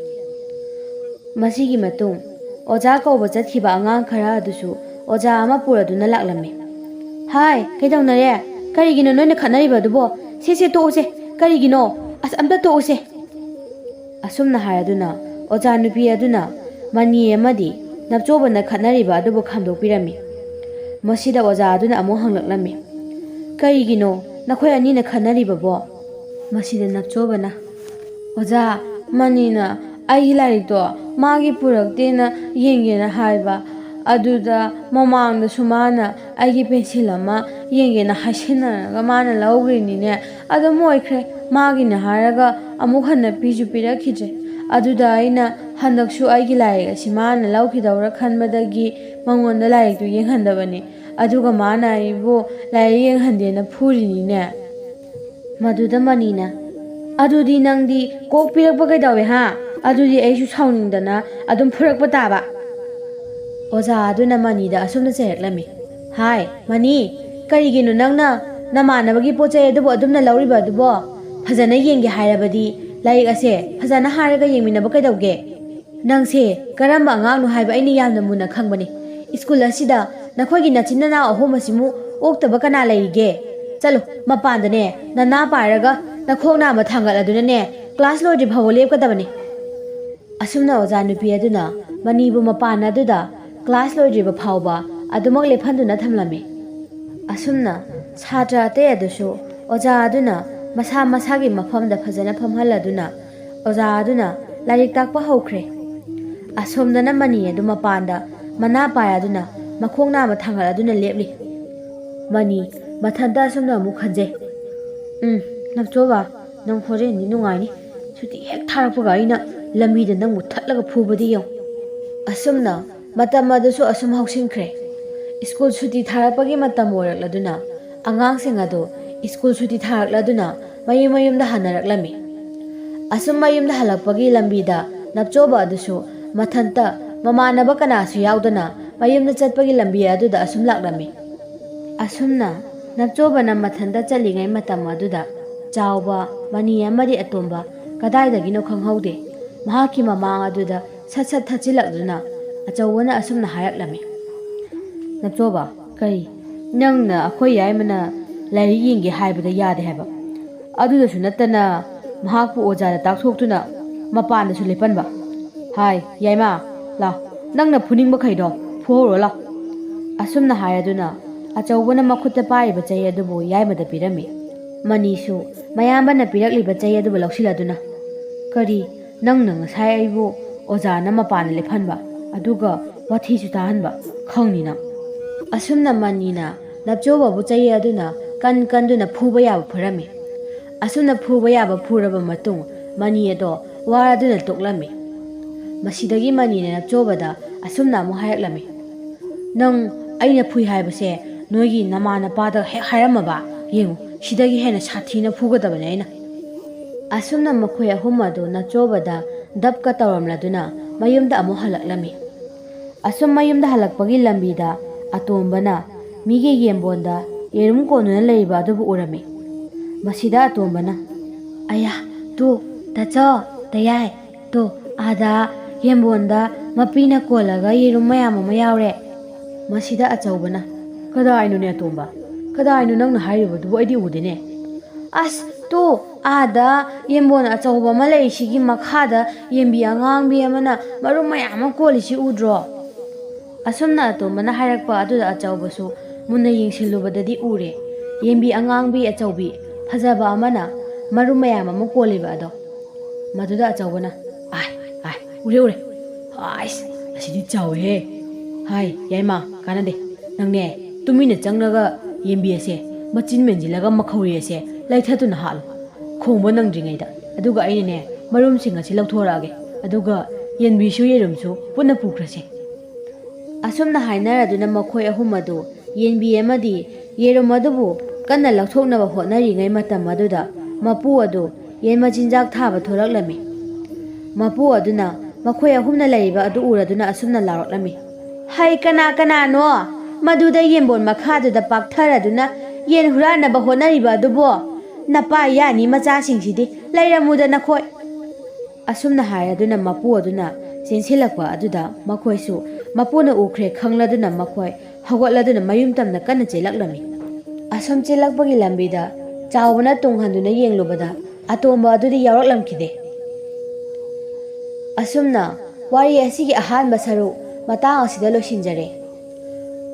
ꯃꯁꯤꯒꯤ ꯃꯇꯨꯡ ꯑꯣꯖꯥ ꯀꯧꯕ ꯆꯠꯈꯤꯕ ꯑꯉꯥꯡ ꯈꯔ ꯑꯗꯨꯁꯨ ꯑꯣꯖꯥ ꯑꯃ ꯄꯨꯔꯗꯨꯅ ꯂꯥꯛꯂꯝꯃꯤ꯫ "ꯍꯥꯏ, ꯀꯩꯗꯧꯅꯔꯦ? ꯀꯔꯤꯒꯤꯅꯣ ꯅꯣꯏꯅ ꯈꯠꯅꯔꯤꯕ ꯑꯗꯨꯕꯣ? ꯁꯦ ꯇꯣꯛꯎꯁꯦ. ꯀꯔꯤꯒꯤꯅꯣ? ꯑꯁ ꯑꯝꯇ ꯇꯣꯛꯎꯁꯦ." ꯑꯁꯨꯝꯅ ꯍꯥꯏꯔꯗꯨꯅ ꯑꯣꯖꯥ ꯅꯨꯄꯤ ꯑꯗꯨꯅ ꯃꯅꯤ ꯑꯃꯗꯤ ꯅꯞꯆꯣꯕꯅ ꯈꯠꯅꯔꯤꯕ ꯑꯗꯨꯕꯨ ꯈꯥꯝꯗꯣꯛꯄꯤꯔꯝꯃꯤ꯫ ꯃꯁꯤꯗ ꯑꯣꯖꯥ ꯑꯗꯨꯅ ꯑꯃꯨꯛ ꯍꯪꯂꯛꯂꯝꯃꯤ, "ꯀꯔꯤꯒꯤꯅꯣ ꯅꯈꯣꯏ ꯑꯅꯤꯅ ꯈꯠꯅꯔꯤꯕꯕꯣ?" ꯃꯁꯤꯗ ꯅꯞꯆꯣꯕꯅ, "ꯑꯣꯖꯥ, ꯃꯅꯤꯅ ꯑꯩꯒꯤ ꯂꯥꯏꯔꯤꯛꯇꯣ ꯃꯥꯒꯤ ꯄꯨꯔꯛꯇꯦꯅ ꯌꯦꯡꯒꯦꯅ ꯍꯥꯏꯕ. ꯑꯗꯨꯗ ꯃꯃꯥꯡꯗꯁꯨ ꯃꯥꯅ ꯑꯩꯒꯤ ꯄꯦꯟꯁꯤꯜ ꯑꯃ ꯌꯦꯡꯒꯦꯅ ꯍꯥꯏꯁꯤꯟꯅꯔꯒ ꯃꯥꯅ ꯂꯧꯈ꯭ꯔꯤꯅꯤꯅꯦ. ꯑꯗꯨꯝ ꯑꯣꯏꯈ꯭ꯔꯦ. ꯃꯥꯒꯤꯅ ꯍꯥꯏꯔꯒ ꯑꯃꯨꯛ ꯍꯟꯅ ꯄꯤꯁꯨ ꯄꯤꯔꯛꯈꯤꯗ꯭ꯔꯦ. ꯑꯗꯨꯗ ꯑꯩꯅ ꯍꯟꯗꯛꯁꯨ ꯑꯩꯒꯤ ꯂꯥꯏꯔꯤꯛ ꯑꯁꯤ ꯃꯥꯅ ꯂꯧꯈꯤꯗꯧꯔ ꯈꯟꯕꯗꯒꯤ ꯃꯉꯣꯟꯗ ꯂꯥꯏꯔꯤꯛꯇꯨ ꯌꯦꯡꯍꯟꯗꯕꯅꯤ. ꯑꯗꯨꯒ ꯃꯥꯅ ꯑꯩꯕꯨ ꯂꯥꯏꯔꯤꯛ ꯌꯦꯡꯍꯟꯗꯦꯅ ꯐꯨꯔꯤꯅꯤꯅꯦ." ꯃꯗꯨꯗ ꯃꯅꯤꯅ, "ꯑꯗꯨꯗꯤ ꯅꯪꯗꯤ ꯀꯣꯛ ꯄꯤꯔꯛꯄ ꯀꯩꯗꯧꯋꯦ ꯍꯥ? ꯑꯗꯨꯗꯤ ꯑꯩꯁꯨ ꯁꯥꯎꯅꯤꯡꯗꯅ ꯑꯗꯨꯝ ꯐꯨꯔꯛꯄ ꯇꯥꯕ." ꯑꯣꯖꯥ ꯑꯗꯨꯅ ꯃꯅꯤꯗ ꯑꯁꯨꯝꯅ ꯆꯩꯔꯛꯂꯝꯃꯤ, "ꯍꯥꯏ ꯃꯅꯤ, ꯀꯔꯤꯒꯤꯅꯣ ꯅꯪꯅ ꯅꯃꯥꯟꯅꯕꯒꯤ ꯄꯣꯠ ꯆꯩ ꯑꯗꯨꯕꯨ ꯑꯗꯨꯝꯅ ꯂꯧꯔꯤꯕ ꯑꯗꯨꯕꯣ? ꯐꯖꯅ ꯌꯦꯡꯒꯦ ꯍꯥꯏꯔꯕꯗꯤ ꯂꯥꯏꯔꯤꯛ ꯑꯁꯦ ꯐꯖꯅ ꯍꯥꯏꯔꯒ ꯌꯦꯡꯃꯤꯟꯅꯕ ꯀꯩꯗꯧꯒꯦ? ꯅꯪꯁꯦ ꯀꯔꯝꯕ ꯑꯉꯥꯡꯅꯣ ꯍꯥꯏꯕ ꯑꯩꯅ ꯌꯥꯝꯅ ꯃꯨꯟꯅ ꯈꯪꯕꯅꯤ. ꯁ꯭ꯀꯨꯜ ꯑꯁꯤꯗ ꯅꯈꯣꯏꯒꯤ ꯅꯆꯤꯟ ꯅꯅꯥꯎ ꯑꯍꯨꯝ ꯑꯁꯤꯃꯨꯛ ꯑꯣꯛꯇꯕ ꯀꯅꯥ ꯂꯩꯔꯤꯒꯦ? ꯆꯠꯂꯨ, ꯃꯄꯥꯟꯗꯅꯦ ꯅꯅꯥ ꯄꯥꯏꯔꯒ ꯅꯈꯣꯡ ꯅꯥꯝꯃ ꯊꯥꯡꯒꯠꯂꯗꯨꯅꯅꯦ ꯀ꯭ꯂꯥꯁ ꯂꯣꯏꯗ꯭ꯔꯤ ꯐꯥꯎꯕ ꯂꯦꯞꯀꯗꯕꯅꯤ." ꯑꯁꯨꯝꯅ ꯑꯣꯖꯥ ꯅꯨꯄꯤ ꯑꯗꯨꯅ ꯃꯅꯤꯕꯨ ꯃꯄꯥꯟ ꯑꯗꯨꯗ ꯀ꯭ꯂꯥꯁ ꯂꯣꯏꯗ꯭ꯔꯤꯕ ꯐꯥꯎꯕ ꯑꯗꯨꯃꯛ ꯂꯦꯞꯍꯟꯗꯨꯅ ꯊꯝꯂꯝꯃꯤ꯫ ꯑꯁꯨꯝꯅ ꯁꯥꯇ꯭ꯔ ꯑꯇꯩ ꯑꯗꯨꯁꯨ ꯑꯣꯖꯥ ꯑꯗꯨꯅ ꯃꯁꯥ ꯃꯁꯥꯒꯤ ꯃꯐꯝꯗ ꯐꯖꯅ ꯐꯝꯍꯜꯂꯗꯨꯅ ꯑꯣꯖꯥ ꯑꯗꯨꯅ ꯂꯥꯏꯔꯤꯛ ꯇꯥꯛꯄ ꯍꯧꯈ꯭ꯔꯦ꯫ ꯑꯁꯣꯝꯗꯅ ꯃꯅꯤ ꯑꯗꯨ ꯃꯄꯥꯟꯗ ꯃꯅꯥ ꯄꯥꯏꯔꯗꯨꯅ ꯃꯈꯣꯡ ꯅꯥꯝꯃ ꯊꯥꯡꯒꯠꯂꯗꯨꯅ ꯂꯦꯞꯂꯤ꯫ ꯃꯅꯤ ꯃꯊꯟꯇ ꯑꯁꯨꯝꯅ ꯑꯃꯨꯛ ꯈꯟꯖꯩ, "ꯅꯞꯆꯣꯕ, ꯅꯪ ꯍꯣꯔꯦꯟꯗꯤ ꯅꯨꯡꯉꯥꯏꯅꯤ. ꯁꯨꯇꯤ ꯍꯦꯛ ꯊꯥꯔꯛꯄꯒ ꯑꯩꯅ ꯂꯝꯕꯤꯗ ꯅꯪꯕꯨ ꯊꯠꯂꯒ ꯐꯨꯕꯗꯤ ꯌꯦꯡꯉꯨ." ꯑꯁꯨꯝꯅꯃꯇꯝ ꯑꯗꯨꯁꯨ ꯑꯁꯨꯝ ꯍꯧꯁꯤꯟꯈ꯭ꯔꯦ꯫ ꯁ꯭ꯀꯨꯜ ꯁꯨꯇꯤ ꯊꯥꯔꯛꯄꯒꯤ ꯃꯇꯝ ꯑꯣꯏꯔꯛꯂꯗꯨꯅ ꯑꯉꯥꯡꯁꯤꯡ ꯑꯗꯨ ꯁ꯭ꯀꯨꯜ ꯁꯨꯇꯤ ꯊꯥꯔꯛꯂꯗꯨꯅ ꯃꯌꯨꯝꯗ ꯍꯟꯅꯔꯛꯂꯝꯃꯤ꯫ ꯑꯁꯨꯝ ꯃꯌꯨꯝꯗ ꯍꯜꯂꯛꯄꯒꯤ ꯂꯝꯕꯤꯗ ꯅꯞꯆꯣꯕ ꯑꯗꯨꯁꯨ ꯃꯊꯟꯇ ꯃꯃꯥꯟꯅꯕ ꯀꯅꯥꯁꯨ ꯌꯥꯎꯗꯅ ꯃꯌꯨꯝꯗ ꯆꯠꯄꯒꯤ ꯂꯝꯕꯤ ꯑꯗꯨꯗ ꯑꯁꯨꯝ ꯂꯥꯛꯂꯝꯃꯤ꯫ ꯑꯁꯨꯝꯅ ꯅꯞꯆꯣꯕꯅ ꯃꯊꯟꯇ ꯆꯠꯂꯤꯉꯩ ꯃꯇꯝ ꯑꯗꯨꯗ ꯆꯥꯎꯕ, ꯃꯅꯤ ꯑꯃꯗꯤ ꯑꯇꯣꯝꯕ ꯀꯗꯥꯏꯗꯒꯤꯅꯣ ꯈꯪꯍꯧꯗꯦ ꯃꯍꯥꯛꯀꯤ ꯃꯃꯥꯡ ꯑꯗꯨꯗ ꯁꯠ ꯊꯠꯆꯤꯜꯂꯛꯗꯨꯅ ꯑꯆꯧꯕꯅ ꯑꯁꯨꯝꯅ ꯍꯥꯏꯔꯛꯂꯝꯃꯤ, "ꯅꯞꯆꯣꯕ, ꯀꯔꯤ? ꯅꯪꯅ ꯑꯩꯈꯣꯏ ꯌꯥꯏꯃꯅ ꯂꯥꯏꯔꯤꯛ ꯌꯦꯡꯒꯦ ꯍꯥꯏꯕꯗ ꯌꯥꯗꯦ ꯍꯥꯏꯕ? ꯑꯗꯨꯗꯁꯨ ꯅꯠꯇꯅ ꯃꯍꯥꯛꯄꯨ ꯑꯣꯖꯥꯗ ꯇꯥꯛꯊꯣꯛꯇꯨꯅ ꯃꯄꯥꯟꯗꯁꯨ ꯂꯦꯞꯍꯟꯕ? ꯍꯥꯏ ꯌꯥꯏꯃ, ꯂꯥꯎ, ꯅꯪꯅ ꯐꯨꯅꯤꯡꯕꯈꯩꯗꯣ ꯐꯨꯍꯧꯔꯣ ꯂꯥꯎ." ꯑꯁꯨꯝꯅ ꯍꯥꯏꯔꯗꯨꯅ ꯑꯆꯧꯕꯅ ꯃꯈꯨꯠꯇ ꯄꯥꯏꯔꯤꯕ ꯆꯩ ꯑꯗꯨꯕꯨ ꯌꯥꯏꯃꯗ ꯄꯤꯔꯝꯃꯤ꯫ ꯃꯅꯤꯁꯨ ꯃꯌꯥꯝꯕꯅ ꯄꯤꯔꯛꯂꯤꯕ ꯆꯩ ꯑꯗꯨꯕꯨ ꯂꯧꯁꯤꯜꯂꯗꯨꯅ, "ꯀꯔꯤ? ꯅꯪꯅ ꯉꯁꯥꯏ ꯑꯩꯕꯨ ꯑꯣꯖꯥꯅ ꯃꯄꯥꯟꯗ ꯂꯦꯞꯍꯟꯕ, ꯑꯗꯨꯒ ꯋꯥꯊꯤꯁꯨ ꯇꯥꯍꯟꯕ, ꯈꯪꯅꯤ ꯅꯪ." ꯑꯁꯨꯝꯅ ꯃꯅꯤꯅ ꯅꯞꯆꯣꯕꯕꯨ ꯆꯩ ꯑꯗꯨꯅ ꯀꯟꯗꯨꯅ ꯐꯨꯕ ꯌꯥꯕ ꯐꯨꯔꯝꯃꯤ꯫ ꯑꯁꯨꯝꯅ ꯐꯨꯕ ꯌꯥꯕ ꯐꯨꯔꯕ ꯃꯇꯨꯡ ꯃꯅꯤ ꯑꯗꯣ ꯋꯥꯔ ꯑꯗꯨꯅ ꯇꯣꯛꯂꯝꯃꯤ꯫ ꯃꯁꯤꯗꯒꯤ ꯃꯅꯤꯅ ꯅꯞꯆꯣꯕꯗ ꯑꯁꯨꯝꯅ ꯑꯃꯨꯛ ꯍꯥꯏꯔꯛꯂꯝꯃꯤ꯫ ꯅꯪ ꯑꯩꯅ ꯐꯨꯏ ꯍꯥꯏꯕꯁꯦ ꯅꯣꯏꯒꯤ ꯅꯃꯥ ꯅꯄꯥꯗ ꯍꯦꯛ ꯍꯥꯏꯔꯝꯃꯕ ꯌꯦꯡꯉꯨ ꯁꯤꯗꯒꯤ ꯍꯦꯟꯅ ꯁꯥꯊꯤꯅ ꯐꯨꯒꯗꯕꯅꯦ ꯑꯩꯅ꯫ ꯑꯁꯨꯝꯅ ꯃꯈꯣꯏ ꯑꯍꯨꯝ ꯑꯗꯨ ꯅꯞꯆꯣꯕꯗ ꯗꯞꯀ ꯇꯧꯔꯝꯂꯗꯨꯅ ꯃꯌꯨꯝꯗ ꯑꯃꯨꯛ ꯍꯜꯂꯛꯂꯝꯃꯤ꯫ ꯑꯁꯨꯝ ꯃꯌꯨꯝꯗ ꯍꯜꯂꯛꯄꯒꯤ ꯂꯝꯕꯤꯗ ꯑꯇꯣꯝꯕꯅ ꯃꯤꯒꯤ ꯌꯦꯟꯕꯣꯟꯗ ꯌꯦꯔꯨꯝ ꯀꯣꯟꯗꯨꯅ ꯂꯩꯔꯤꯕ ꯑꯗꯨꯕꯨ ꯎꯔꯝꯃꯤ꯫ ꯃꯁꯤꯗ ꯑꯇꯣꯝꯕꯅ ꯑꯌꯥ ꯇꯨ ꯇꯥꯆꯧ ꯇꯌꯥꯏ ꯇꯨ ꯑꯥꯗ ꯌꯦꯟꯕꯣꯟꯗ ꯃꯄꯤꯅ ꯀꯣꯜꯂꯒ ꯌꯦꯔꯨꯝ ꯃꯌꯥꯝ ꯑꯃ ꯌꯥꯎꯔꯦ꯫ ꯃꯁꯤꯗ ꯑꯆꯧꯕꯅ ꯀꯗꯥꯏꯅꯣꯅꯦ ꯑꯇꯣꯝꯕ ꯀꯗꯥꯏꯅꯣ ꯅꯪꯅ ꯍꯥꯏꯔꯤꯕꯗꯨꯕꯨ ꯑꯩꯗꯤ ꯎꯗꯦꯅꯦ꯫ ꯑꯁ ꯇꯨ ꯑꯥꯗ ꯌꯦꯟꯕꯣꯟ ꯑꯆꯧꯕ ꯑꯃ ꯂꯩꯔꯤꯁꯤꯒꯤ ꯃꯈꯥꯗ ꯌꯦꯟꯕꯤ ꯑꯉꯥꯡꯕꯤ ꯑꯃꯅ ꯃꯔꯨꯝ ꯃꯌꯥꯝ ꯑꯃ ꯀꯣꯜꯂꯤꯁꯤ ꯎꯗ꯭ꯔꯣ? ꯑꯁꯨꯝꯅ ꯑꯇꯣꯝꯕꯅ ꯍꯥꯏꯔꯛꯄ ꯑꯗꯨꯗ ꯑꯆꯧꯕꯁꯨ ꯃꯨꯟꯅ ꯌꯦꯡꯁꯤꯜꯂꯨꯕꯗꯗꯤ ꯎꯔꯦ ꯌꯦꯟꯕꯤ ꯑꯉꯥꯡꯕꯤ ꯑꯆꯧꯕꯤ ꯐꯖꯕ ꯑꯃꯅ ꯃꯔꯨꯝ ꯃꯌꯥꯝ ꯑꯃ ꯀꯣꯜꯂꯤꯕ ꯑꯗꯣ꯫ ꯃꯗꯨꯗ ꯑꯆꯧꯕꯅ ꯎꯔꯦ ꯎꯔꯦ ꯑꯁ ꯑꯁꯤꯗꯤ ꯆꯥꯎꯋꯦꯍꯦ꯫ ꯍꯥꯏ ꯌꯥꯏꯃ ꯀꯥꯟꯅꯗꯦ ꯅꯪꯅꯦ ꯇꯨꯃꯤꯟꯅ ꯆꯪꯂꯒ ꯌꯦꯟꯕꯤ ꯑꯁꯦ ꯃꯆꯤꯟ ꯃꯦꯟꯁꯤꯜꯂꯒ ꯃꯈꯧꯔꯤ ꯑꯁꯦ ꯂꯩꯊꯗꯨꯅ ꯍꯥꯠꯂꯨ ꯈꯣꯡꯕ ꯅꯪꯗ꯭ꯔꯤꯉꯩꯗ ꯑꯗꯨꯒ ꯑꯩꯅꯅꯦ ꯃꯔꯨꯝꯁꯤꯡ ꯑꯁꯤ ꯂꯧꯊꯣꯔꯛꯑꯒꯦ ꯑꯗꯨꯒ ꯌꯦꯟꯕꯤꯁꯨ ꯌꯦꯔꯨꯝꯁꯨ ꯄꯨꯟꯅ ꯄꯨꯈ꯭ꯔꯁꯤ꯫ ꯑꯁꯨꯝꯅ ꯍꯥꯏꯅꯔꯗꯨꯅ ꯃꯈꯣꯏ ꯑꯍꯨꯝ ꯑꯗꯨ ꯌꯦꯟꯕꯤ ꯑꯃꯗꯤ ꯌꯦꯔꯨꯝ ꯑꯗꯨꯕు ꯀꯟꯅ ꯂꯧꯊꯣꯛꯅꯕ ꯍꯣꯠꯅꯔꯤꯉꯩ ꯃꯇꯝ ꯑꯗꯨꯗ ꯃꯄꯨ ꯑꯗꯨ ꯌꯦꯟ ꯃꯆꯤꯟꯖꯥꯛ ꯊꯥꯕ ꯊꯣꯔꯛꯂꯝꯃꯤ꯫ ꯃꯄꯨ ꯑꯗꯨꯅ ꯃꯈꯣꯏ ꯑꯍꯨꯝꯅ ꯂꯩꯔꯤꯕ ꯑꯗꯨ ꯎꯔꯗꯨꯅ ꯑꯁꯨꯝꯅ ꯂꯥꯎꯔꯛꯂꯝꯃꯤ꯫ ꯍꯩ ꯀꯅꯥꯅꯣ ꯃꯗꯨꯗ ꯌꯦꯟꯕꯣꯟ ꯃꯈꯥꯗꯨꯗ ꯄꯥꯛꯊꯔꯗꯨꯅ ꯌꯦꯟ ꯍꯨꯔꯥꯟꯅꯕ ꯍꯣꯠꯅꯔꯤꯕ ꯑꯗꯨꯕꯣ? ꯅꯄꯥ ꯌꯥꯅꯤ ꯃꯆꯥꯁꯤꯡꯁꯤꯗꯤ ꯂꯩꯔꯝꯃꯨꯗ ꯅꯈꯣꯏ꯫ ꯑꯁꯨꯝꯅ ꯍꯥꯏꯔꯗꯨꯅ ꯃꯄꯨ ꯑꯗꯨꯅ ꯆꯦꯟꯁꯤꯜꯂꯛꯄ ꯑꯗꯨꯗ ꯃꯈꯣꯏꯁꯨ ꯃꯄꯨꯅ ꯎꯈ꯭ꯔꯦ ꯈꯪꯂꯗꯨꯅ ꯃꯈꯣꯏ ꯍꯧꯒꯠꯂꯗꯨꯅ ꯃꯌꯨꯝ ꯇꯝꯅ ꯀꯟꯅ ꯆꯦꯜꯂꯛꯂꯝꯃꯤ꯫ ꯑꯁꯨꯝ ꯆꯦꯜꯂꯛꯄꯒꯤ ꯂꯝꯕꯤꯗ ꯆꯥꯎꯕꯅ ꯇꯨꯡꯍꯟꯗꯨꯅ ꯌꯦꯡꯂꯨꯕꯗ ꯑꯇꯣꯝꯕ ꯑꯗꯨꯗꯤ ꯌꯥꯎꯔꯛꯂꯝꯈꯤꯗꯦ꯫ ꯑꯁꯨꯝꯅ ꯋꯥꯔꯤ ꯑꯁꯤꯒꯤ ꯑꯍꯥꯟꯕ ꯁꯔꯨꯛ ꯃꯇꯥꯡ ꯑꯁꯤꯗ ꯂꯣꯏꯁꯤꯟꯖꯔꯦ꯫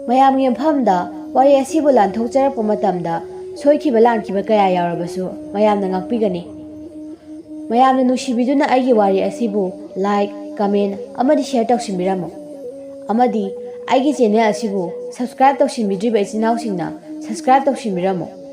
ꯃꯌꯥꯝꯒꯤ ꯃꯐꯝꯗ ꯋꯥꯔꯤ ꯑꯁꯤꯕꯨ ꯂꯥꯟꯊꯣꯛꯆꯔꯛꯄ ꯃꯇꯝꯗ ꯁꯣꯏꯈꯤꯕ ꯂꯥꯟꯈꯤꯕ ꯀꯌా ꯌꯥꯎꯔꯕꯁꯨ ꯃꯌꯥꯝꯅ ꯉꯥꯛꯄꯤꯒꯅꯤ꯫ ꯃꯌꯥꯝꯅ ꯅꯨꯡꯁꯤꯕꯤꯗꯨꯅ ꯑꯩꯒꯤ ꯋꯥꯔꯤ ꯑꯁꯤꯕꯨ ꯂꯥꯏꯛ, ꯀꯃꯦꯟ ꯑꯃꯗꯤ ꯁꯦꯌꯔ ꯇꯧꯁꯤꯟꯕꯤꯔꯝꯃꯨ꯫ ꯑꯃꯗꯤ ꯑꯩꯒꯤ ꯆꯦꯅꯦꯜ ꯑꯁꯤꯕꯨ ꯁꯕꯁꯀ꯭ꯔꯥꯏꯕ ꯇꯧꯁꯤꯟꯕꯤꯗ꯭ꯔꯤꯕ ꯏꯆꯤꯟ ꯏꯅꯥꯎꯁꯤꯡꯅ ꯁꯕꯁꯀ꯭ꯔꯥꯏꯕ ꯇꯧꯁꯤꯟꯕꯤꯔꯝꯃꯨ꯫